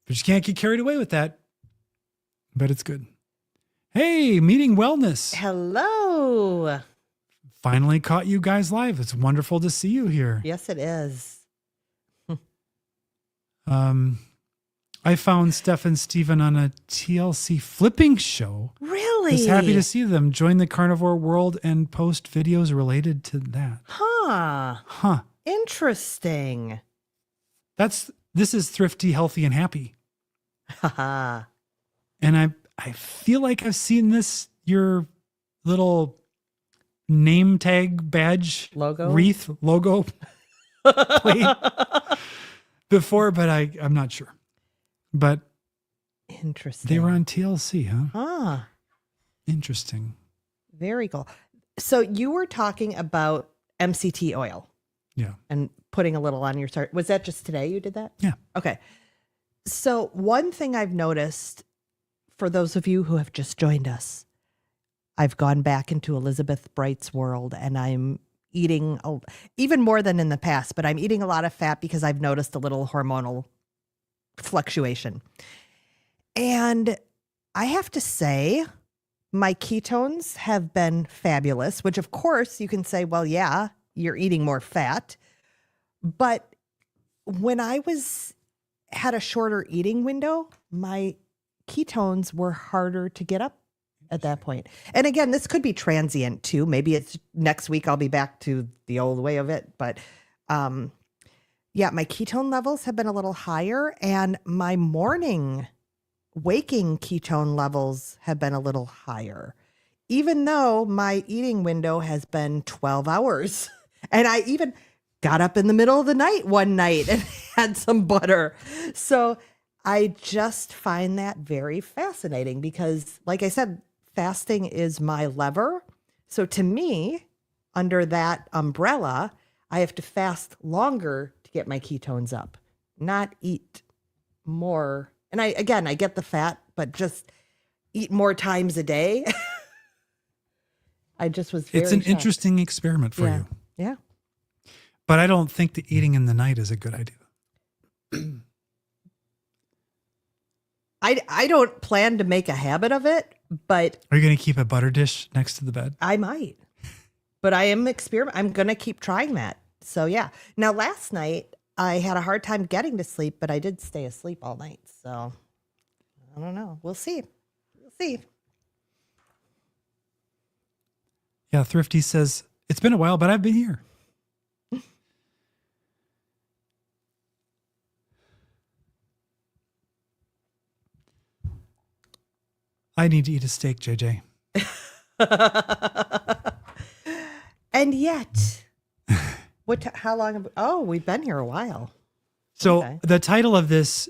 But you can't get carried away with that. But it's good. Hey, Meeting Wellness. Hello. Finally caught you guys live. It's wonderful to see you here. Yes, it is. I found Steph and Steven on a TLC flipping show. Really? Just happy to see them join the carnivore world and post videos related to that. Huh. Interesting. This is Thrifty, Healthy, and Happy. Haha. And I feel like I've seen your little name tag badge Logo? wreath logo plate before, but I'm not sure. But Interesting. they were on TLC, huh? Ah, Interesting. very cool. So you were talking about MCT oil Yeah. and putting a little on your start. Was that just today you did that? Yeah. Okay. So one thing I've noticed for those of you who have just joined us, I've gone back into Elizabeth Bright's world and I'm eating even more than in the past, but I'm eating a lot of fat because I've noticed a little hormonal fluctuation. And I have to say, my ketones have been fabulous, which of course you can say, well, yeah, you're eating more fat. But when I had a shorter eating window, my ketones were harder to get up at that point. And again, this could be transient too. Maybe it's next week I'll be back to the old way of it. But yeah, my ketone levels have been a little higher and my morning waking ketone levels have been a little higher, even though my eating window has been 12 hours. And I even got up in the middle of the night one night and had some butter. So I just find that very fascinating because, like I said, fasting is my lever. So to me, under that umbrella, I have to fast longer to get my ketones up, not eat more. And I get the fat, but just eat more times a day. I just was very It's an shocked. interesting experiment for you. Yeah. But I don't think that eating in the night is a good idea. I don't plan to make a habit of it, but Are you going to keep a butter dish next to the bed? I might. But I'm going to keep trying that. So yeah. Now last night I had a hard time getting to sleep, but I did stay asleep all night. So I don't know. We'll see. Yeah, Thrifty says, it's been a while, but I've been here. I need to eat a steak, JJ. And yet, how long? We've been here a while. So Okay. the title of this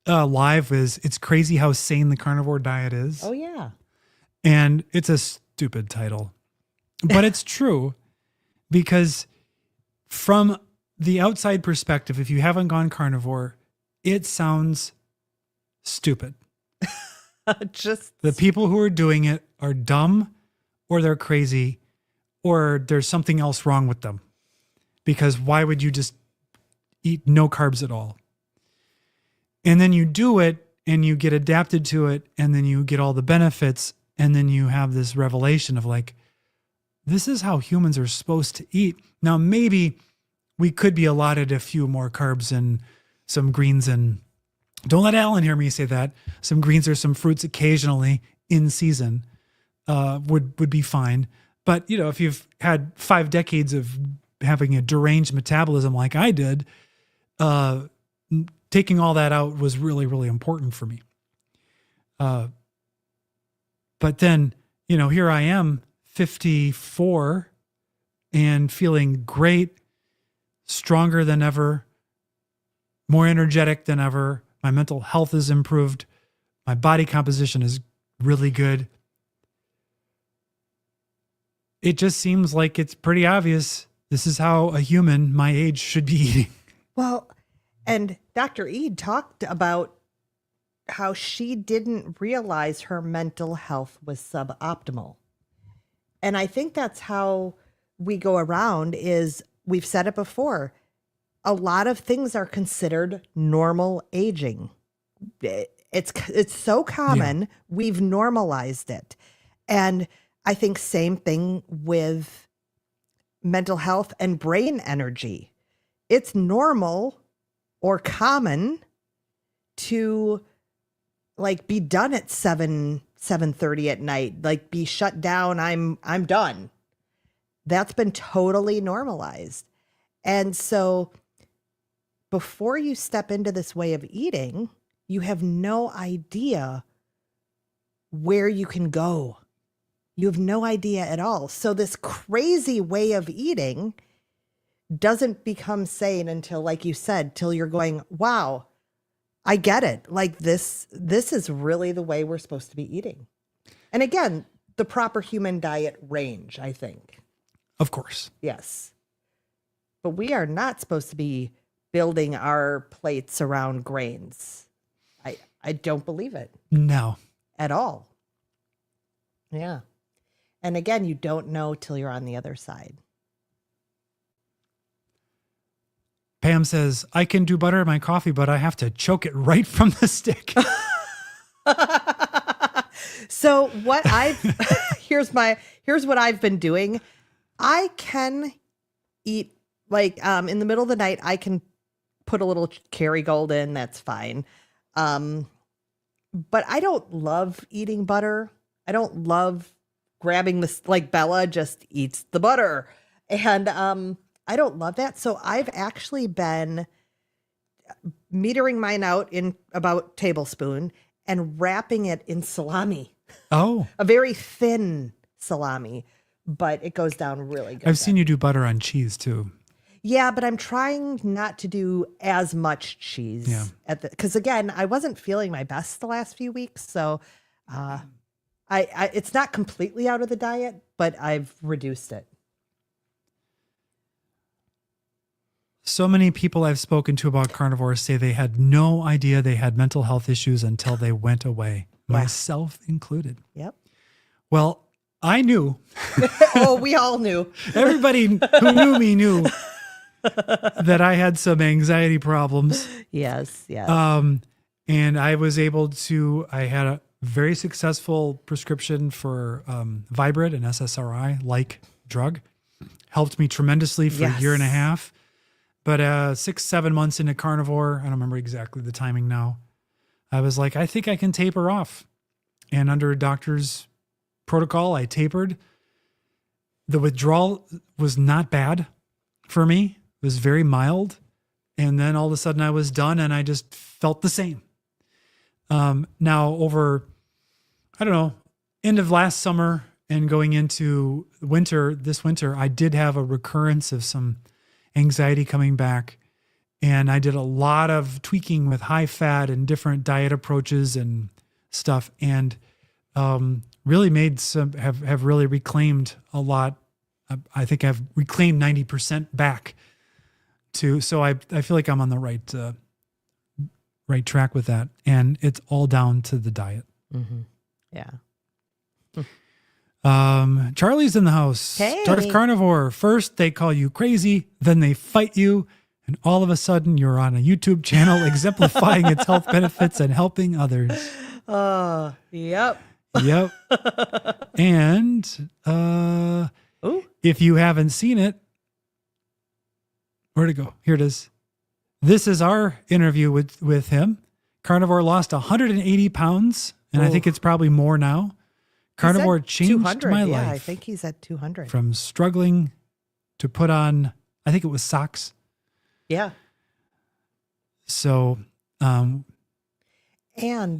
live is It's Crazy How Sane the Carnivore Diet Is. Oh yeah. And it's a stupid title, but it's true because from the outside perspective, if you haven't gone carnivore, it sounds stupid. Just The people who are doing it are dumb or they're crazy or there's something else wrong with them. Because why would you just eat no carbs at all? And then you do it and you get adapted to it and then you get all the benefits And then you have this revelation of like, this is how humans are supposed to eat. Now, maybe we could be allotted a few more carbs and some greens, and don't let Alan hear me say that. Some greens or some fruits occasionally in season would be fine. But, you know, if you've had 5 decades of having a deranged metabolism like I did, taking all that out was really, really important for me. But then, you know, here I am, 54 and feeling great, stronger than ever, more energetic than ever. My mental health is improved. My body composition is really good. It just seems like it's pretty obvious this is how a human my age should be eating. Well, and Dr. Ede talked about how she didn't realize her mental health was suboptimal. And I think that's how we go around is, we've said it before, a lot of things are considered normal aging. It's so common, we've normalized it. And I think same thing with mental health and brain energy. It's normal or common to like be done at 7:30 at night, like be shut down. I'm done. That's been totally normalized. And so before you step into this way of eating, you have no idea where you can go. You have no idea at all. So this crazy way of eating doesn't become sane until, like you said, till you're going, wow, I get it. Like this is really the way we're supposed to be eating. And again, the proper human diet range, I think. Of course. Yes. But we are not supposed to be building our plates around grains. I don't believe it. No. At all. Yeah. And again, you don't know till you're on the other side. Pam says, I can do butter in my coffee, but I have to choke it right from the stick. So what here's what I've been doing. I can eat like in the middle of the night, I can put a little Kerrygold in, that's fine. But I don't love eating butter. I don't love grabbing this, like Bella just eats the butter. And I don't love that. So I've actually been metering mine out in about tablespoon and wrapping it in salami. Oh. A very thin salami, but it goes down really good. I've seen you do butter on cheese too. Yeah, but I'm trying not to do as much cheese. Yeah. Because again, I wasn't feeling my best the last few weeks. So I it's not completely out of the diet, but I've reduced it. So many people I've spoken to about carnivore say they had no idea they had mental health issues until they went away, myself included. Yep. Well, I knew. Oh, we all knew. Everybody who knew me knew that I had some anxiety problems. Yes, yes. And I was able to, I had a very successful prescription for Vibrate, an SSRI-like drug. Helped me tremendously for a year and a half. But 6-7 months into carnivore, I don't remember exactly the timing now, I was like, I think I can taper off. And under a doctor's protocol, I tapered. The withdrawal was not bad for me. It was very mild. And then all of a sudden I was done and I just felt the same. Now over, I don't know, end of last summer and going into this winter, I did have a recurrence of some anxiety coming back. And I did a lot of tweaking with high fat and different diet approaches and stuff. And really made have really reclaimed a lot. I think I've reclaimed 90% back so I feel like I'm on the right track with that. And it's all down to the diet. Mm-hmm. Yeah. Charlie's in the house. Hey. Start of Carnivore. First, they call you crazy. Then they fight you. And all of a sudden, you're on a YouTube channel exemplifying its health benefits and helping others. Yep. Yep. And Ooh. if you haven't seen it, where'd it go? Here it is. This is our interview with him. Carnivore lost 180 pounds, and I think it's probably more now. Carnivore changed 200. my Yeah, life. I think he's at 200. From struggling to put on, I think it was socks. Yeah. So And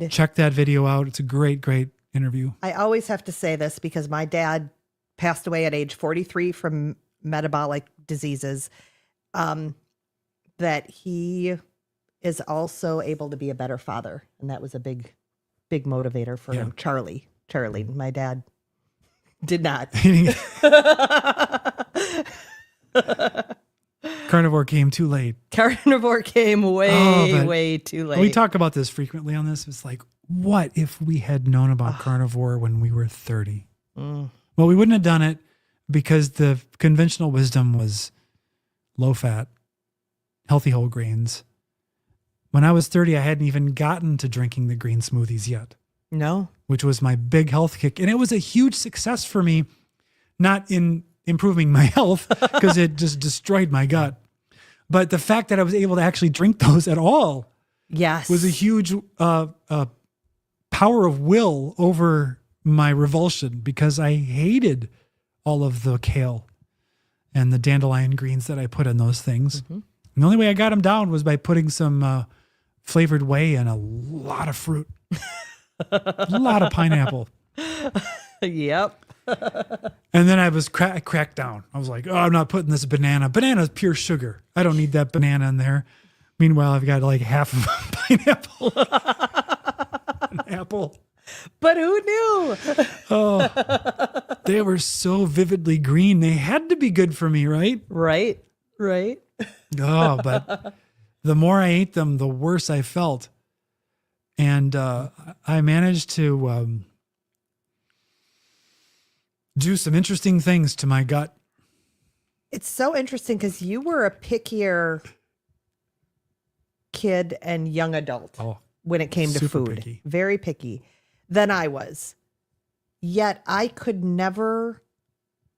check that video out. It's a great, great interview. I always have to say this because my dad passed away at age 43 from metabolic diseases, that he is also able to be a better father. And that was a big, big motivator for him. Charlie, my dad did not. Carnivore came too late. Carnivore came way too late. We talk about this frequently on this. It's like, what if we had known about carnivore when we were 30? Well, we wouldn't have done it because the conventional wisdom was low fat, healthy whole grains. When I was 30, I hadn't even gotten to drinking the green smoothies yet. No. Which was my big health kick. And it was a huge success for me, not in improving my health because it just destroyed my gut. But the fact that I was able to actually drink those at all was a huge power of will over my revulsion because I hated all of the kale and the dandelion greens that I put in those things. And the only way I got them down was by putting some flavored whey and a lot of fruit. A lot of pineapple. Yep. And then I was cracked down. I was like, oh, I'm not putting this banana. Banana's pure sugar. I don't need that banana in there. Meanwhile, I've got like half of a pineapple. An apple. But who knew? Oh, they were so vividly green. They had to be good for me, right? Right. Oh, but the more I ate them, the worse I felt. And I managed to do some interesting things to my gut. It's so interesting because you were a pickier kid and young adult when it came to super food. picky. Very picky than I was. Yet I could never,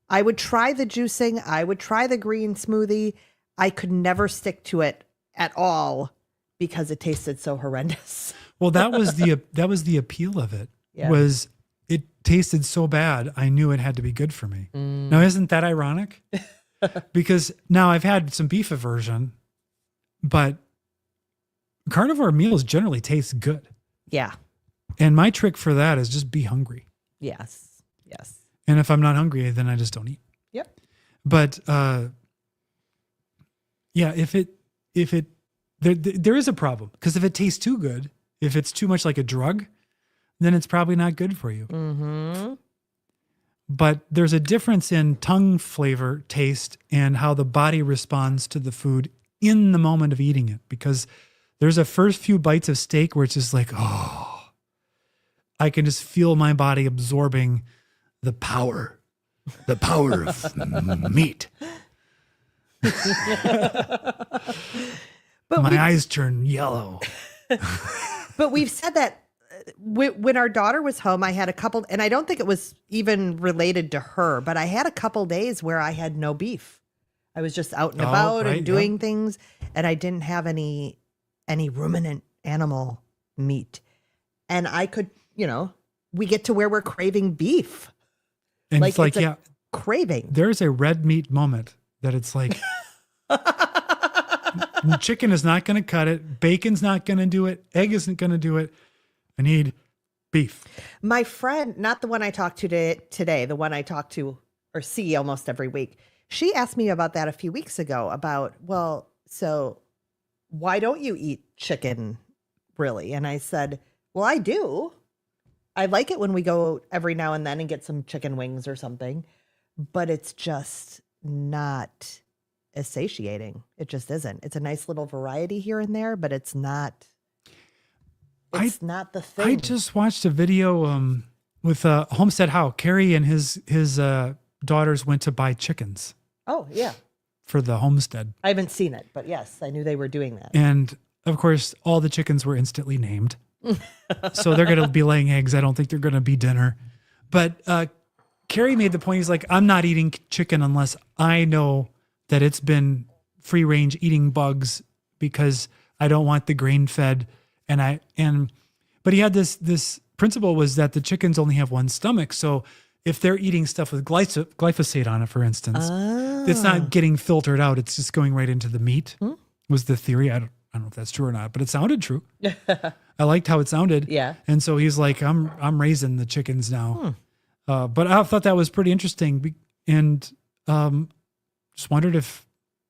I would try the juicing. I would try the green smoothie. I could never stick to it at all because it tasted so horrendous. Well, that was the appeal of it. Yeah. Was it tasted so bad, I knew it had to be good for me. Now, isn't that ironic? Because now I've had some beef aversion, but carnivore meals generally taste good. Yeah. And my trick for that is just be hungry. Yes. And if I'm not hungry, then I just don't eat. Yep. But yeah, if it there is a problem because if it tastes too good, if it's too much like a drug, then it's probably not good for you. Mm-hmm. But there's a difference in tongue flavor, taste, and how the body responds to the food in the moment of eating it. Because there's a first few bites of steak where it's just like, oh, I can just feel my body absorbing the power of meat. But my eyes turn yellow. But we've said that when our daughter was home, I had a couple, and I don't think it was even related to her, but I had a couple days where I had no beef. I was just out and about and doing things, and I didn't have any ruminant animal meat. And I could, we get to where we're craving beef. And it's like, craving. There's a red meat moment that it's like, chicken is not going to cut it. Bacon's not going to do it. Egg isn't going to do it. I need beef. My friend, not the one I talked to today, the one I talk to or see almost every week, she asked me about that a few weeks ago about, well, so why don't you eat chicken really? And I said, well, I do. I like it when we go every now and then and get some chicken wings or something, but it's just not as satiating. It just isn't. It's a nice little variety here and there, but it's not. It's not the thing. I just watched a video with Homestead How. Carrie and his daughters went to buy chickens. Oh, yeah. For the homestead. I haven't seen it, but yes, I knew they were doing that. And of course, all the chickens were instantly named. So they're going to be laying eggs. I don't think they're going to be dinner. But Carrie made the point. He's like, I'm not eating chicken unless I know that it's been free range eating bugs because I don't want the grain fed. But he had this principle was that the chickens only have one stomach. So if they're eating stuff with glyphosate on it, for instance, it's not getting filtered out. It's just going right into the meat was the theory. I don't know if that's true or not, but it sounded true. I liked how it sounded. Yeah. And so he's like, I'm raising the chickens now. But I thought that was pretty interesting. And just wondered if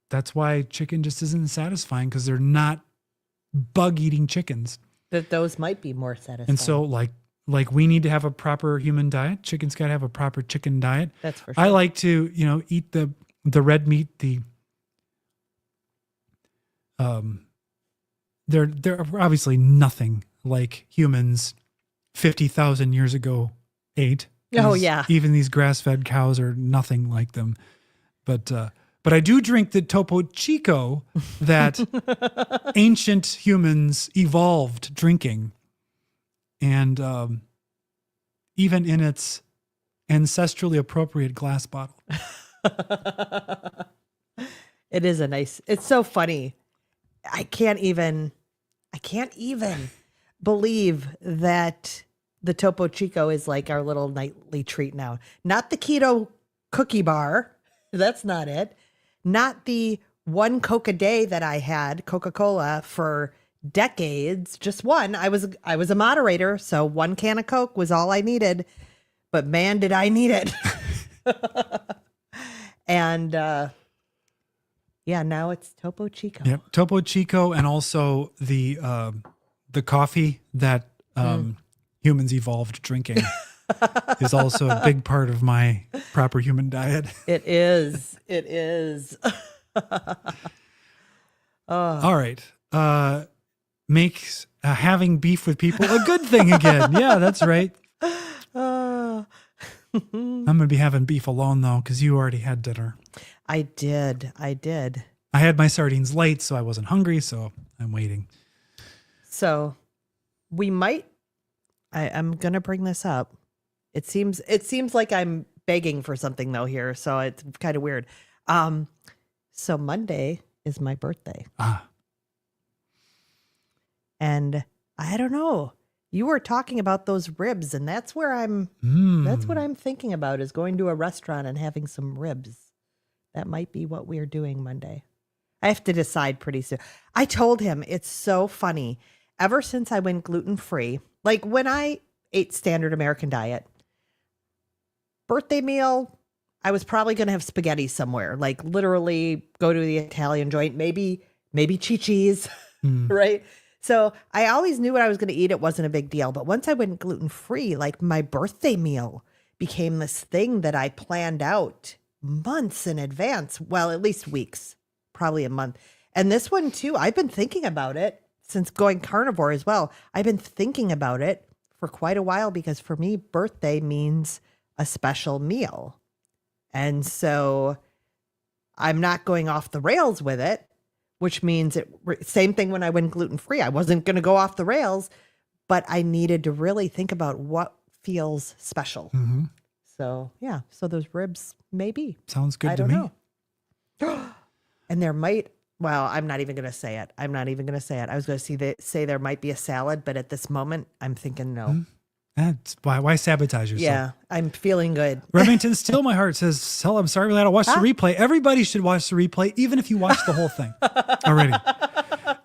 that's why chicken just isn't satisfying because they're not bug eating chickens. That those might be more satisfying. And so like we need to have a proper human diet. Chicken's got to have a proper chicken diet. That's for sure. I like to, eat the red meat, they're obviously nothing like humans 50,000 years ago ate. Oh, yeah. Even these grass-fed cows are nothing like them. But I do drink the Topo Chico that ancient humans evolved drinking. And even in its ancestrally appropriate glass bottle. It is it's so funny. I can't even believe that the Topo Chico is like our little nightly treat now. Not the keto cookie bar. That's not it. Not the one Coke a day that I had, Coca-Cola, for decades. Just one. I was a moderator, so one can of Coke was all I needed. But man, did I need it. And yeah, now it's Topo Chico. Yep, Topo Chico, and also the coffee that humans evolved drinking is also a big part of my proper human diet. It is. It is. All right. Makes having beef with people a good thing again. Yeah, that's right. I'm going to be having beef alone, though, because you already had dinner. I did. I had my sardines late, so I wasn't hungry, so I'm waiting. So we might, I'm going to bring this up. It seems like I'm begging for something, though, here, so it's kind of weird. So Monday is my birthday. And I don't know. You were talking about those ribs, and that's where that's what I'm thinking about, is going to a restaurant and having some ribs. That might be what we're doing Monday. I have to decide pretty soon. I told him, it's so funny. Ever since I went gluten-free, like when I ate standard American diet, birthday meal, I was probably going to have spaghetti somewhere, like literally go to the Italian joint, maybe Chi-Chi's, right? So I always knew what I was going to eat. It wasn't a big deal. But once I went gluten-free, like my birthday meal became this thing that I planned out months in advance. Well, at least weeks, probably a month. And this one too, I've been thinking about it since going carnivore as well. I've been thinking about it for quite a while because for me, birthday means a special meal. And so I'm not going off the rails with it, which means same thing when I went gluten-free. I wasn't going to go off the rails, but I needed to really think about what feels special. Mm-hmm. So, yeah. So those ribs, maybe. Sounds good to me. me. And there might, well, I'm not even going to say it. I was going to say there might be a salad, but at this moment, I'm thinking no. Mm-hmm. That's why sabotage yourself? Yeah, I'm feeling good. Remington, still my heart says, I'm sorry, we had to watch the replay. Everybody should watch the replay, even if you watch the whole thing already.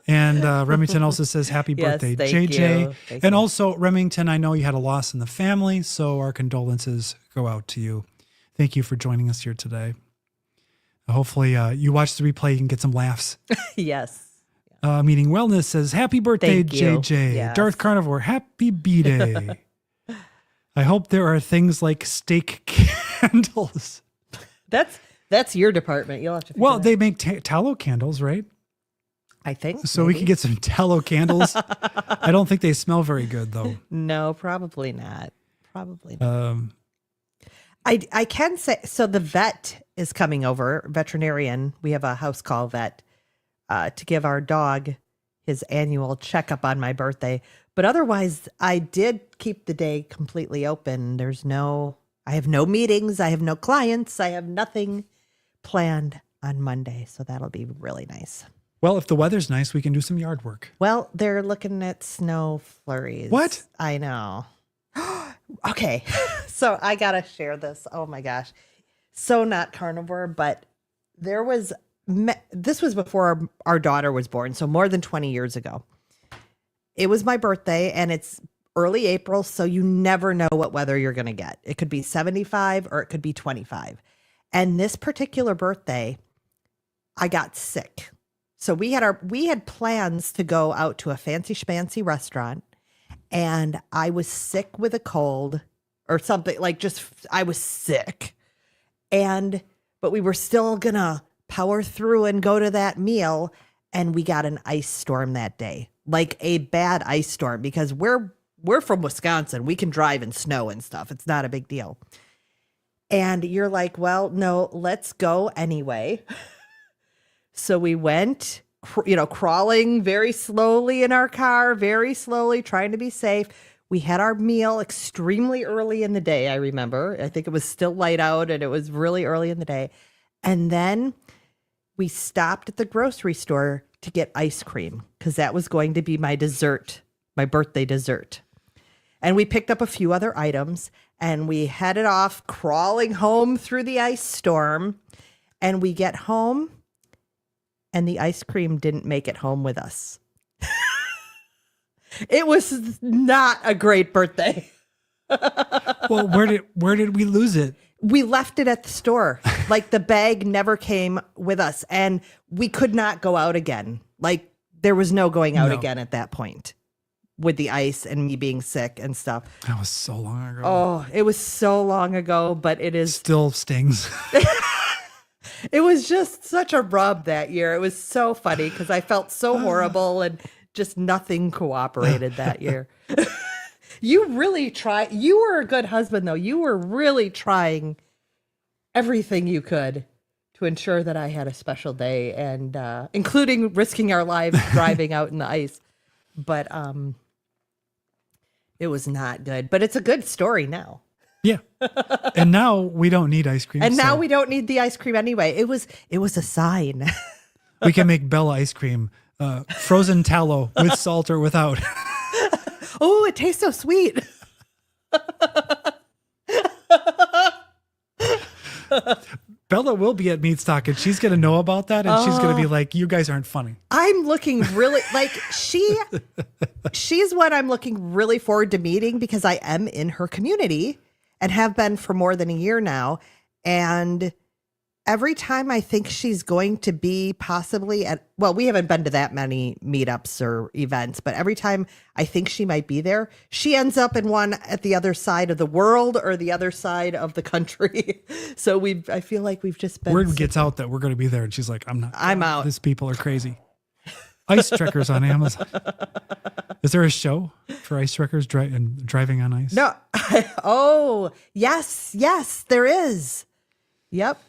And Remington also says, happy birthday, thank JJ. you. And also, Remington, I know you had a loss in the family, so our condolences go out to you. Thank you for joining us here today. Hopefully you watch the replay, you can get some laughs. Yes. Meeting Wellness says, happy birthday, Thank you. JJ. Yes. Darth Carnivore, happy B-Day. I hope there are things like steak candles. That's your department. You'll have to. Well, they make tallow candles, right? I think so. Maybe. We could get some tallow candles. I don't think they smell very good, though. No, probably not. I can say so. The vet is coming over. Veterinarian. We have a house call vet to give our dog his annual checkup on my birthday. But otherwise, I did keep the day completely open. I have no meetings. I have no clients. I have nothing planned on Monday. So that'll be really nice. Well, if the weather's nice, we can do some yard work. Well, they're looking at snow flurries. What? I know. Okay. So I got to share this. Oh my gosh. So not carnivore, but this was before our daughter was born. So more than 20 years ago. It was my birthday and it's early April. So you never know what weather you're going to get. It could be 75 or it could be 25. And this particular birthday, I got sick. So we had plans to go out to a fancy schmancy restaurant, and I was sick with a cold or something, like I was sick. But we were still gonna power through and go to that meal, and we got an ice storm that day. Like a bad ice storm, because we're from Wisconsin. We can drive in snow and stuff. It's not a big deal. And you're like, well, no, let's go anyway. So we went, crawling very slowly in our car, very slowly, trying to be safe. We had our meal extremely early in the day, I remember. I think it was still light out and it was really early in the day. And then we stopped at the grocery store to get ice cream because that was going to be my dessert, my birthday dessert. And we picked up a few other items and we headed off, crawling home through the ice storm. And we get home and the ice cream didn't make it home with us. It was not a great birthday. Well, where did we lose it? We left it at the store. Like the bag never came with us and we could not go out again. Like there was no going out again at that point with the ice and me being sick and stuff. That was so long ago. Oh, it was so long ago, but it is still stings. It was just such a rub that year. It was so funny because I felt so horrible and just nothing cooperated that year. You really tried. You were a good husband, though. You were really trying everything you could to ensure that I had a special day, and including risking our lives driving out in the ice. But it was not good. But it's a good story now. Yeah. And now we don't need ice cream. And now we don't need the ice cream anyway. It was a sign. We can make Bella ice cream, frozen tallow with salt or without. Oh, it tastes so sweet. Bella will be at Meatstock and she's going to know about that. And she's going to be like, you guys aren't funny. I'm looking really like she's what I'm looking really forward to meeting because I am in her community and have been for more than a year now. And every time I think she's going to be possibly we haven't been to that many meetups or events, but every time I think she might be there, she ends up in one at the other side of the world or the other side of the country. So I feel like we've just been. Word gets out that we're going to be there. And she's like, I'm out. These people are crazy. Ice Trekkers on Amazon. Is there a show for ice trekkers driving on ice? No. Oh, yes, there is. Yep.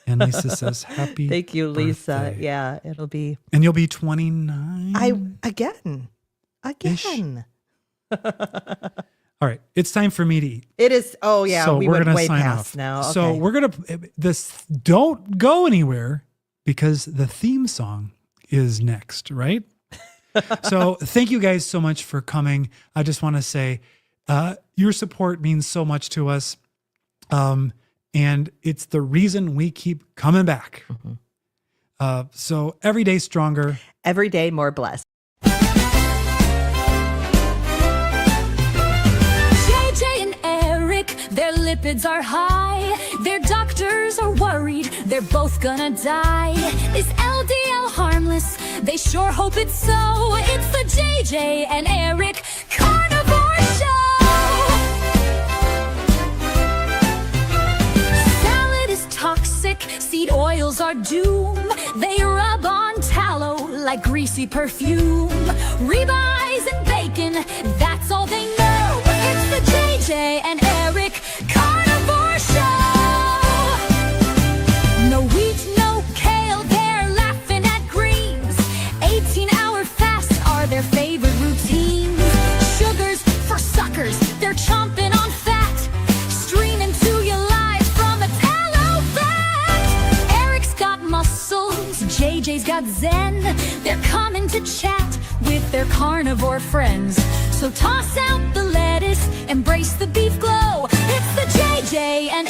And Lisa says, happy Thank you, Lisa. birthday. Yeah, it'll be. And you'll be 29? Again. All right. It's time for me to eat. It is. Oh, yeah. So we we're went going to way sign past off. now. Okay. So we're going to, don't go anywhere because the theme song is next, right? So thank you guys so much for coming. I just want to say your support means so much to us. And it's the reason we keep coming back. Mm-hmm. So every day stronger. Every day more blessed. JJ and Eric, their lipids are high. Their doctors are worried they're both gonna die. Is LDL harmless? They sure hope it's so. It's the JJ and Eric Carnivore Show. Salad is toxic, seed oils are doom. They rub on tallow like greasy perfume. Ribeyes and bacon, that's all they know. It's the JJ and Eric Carnivore Show. No wheat, no kale, they're laughing at greens. 18-hour fast fun to chat with their carnivore friends. So toss out the lettuce, embrace the beef glow. It's the JJ and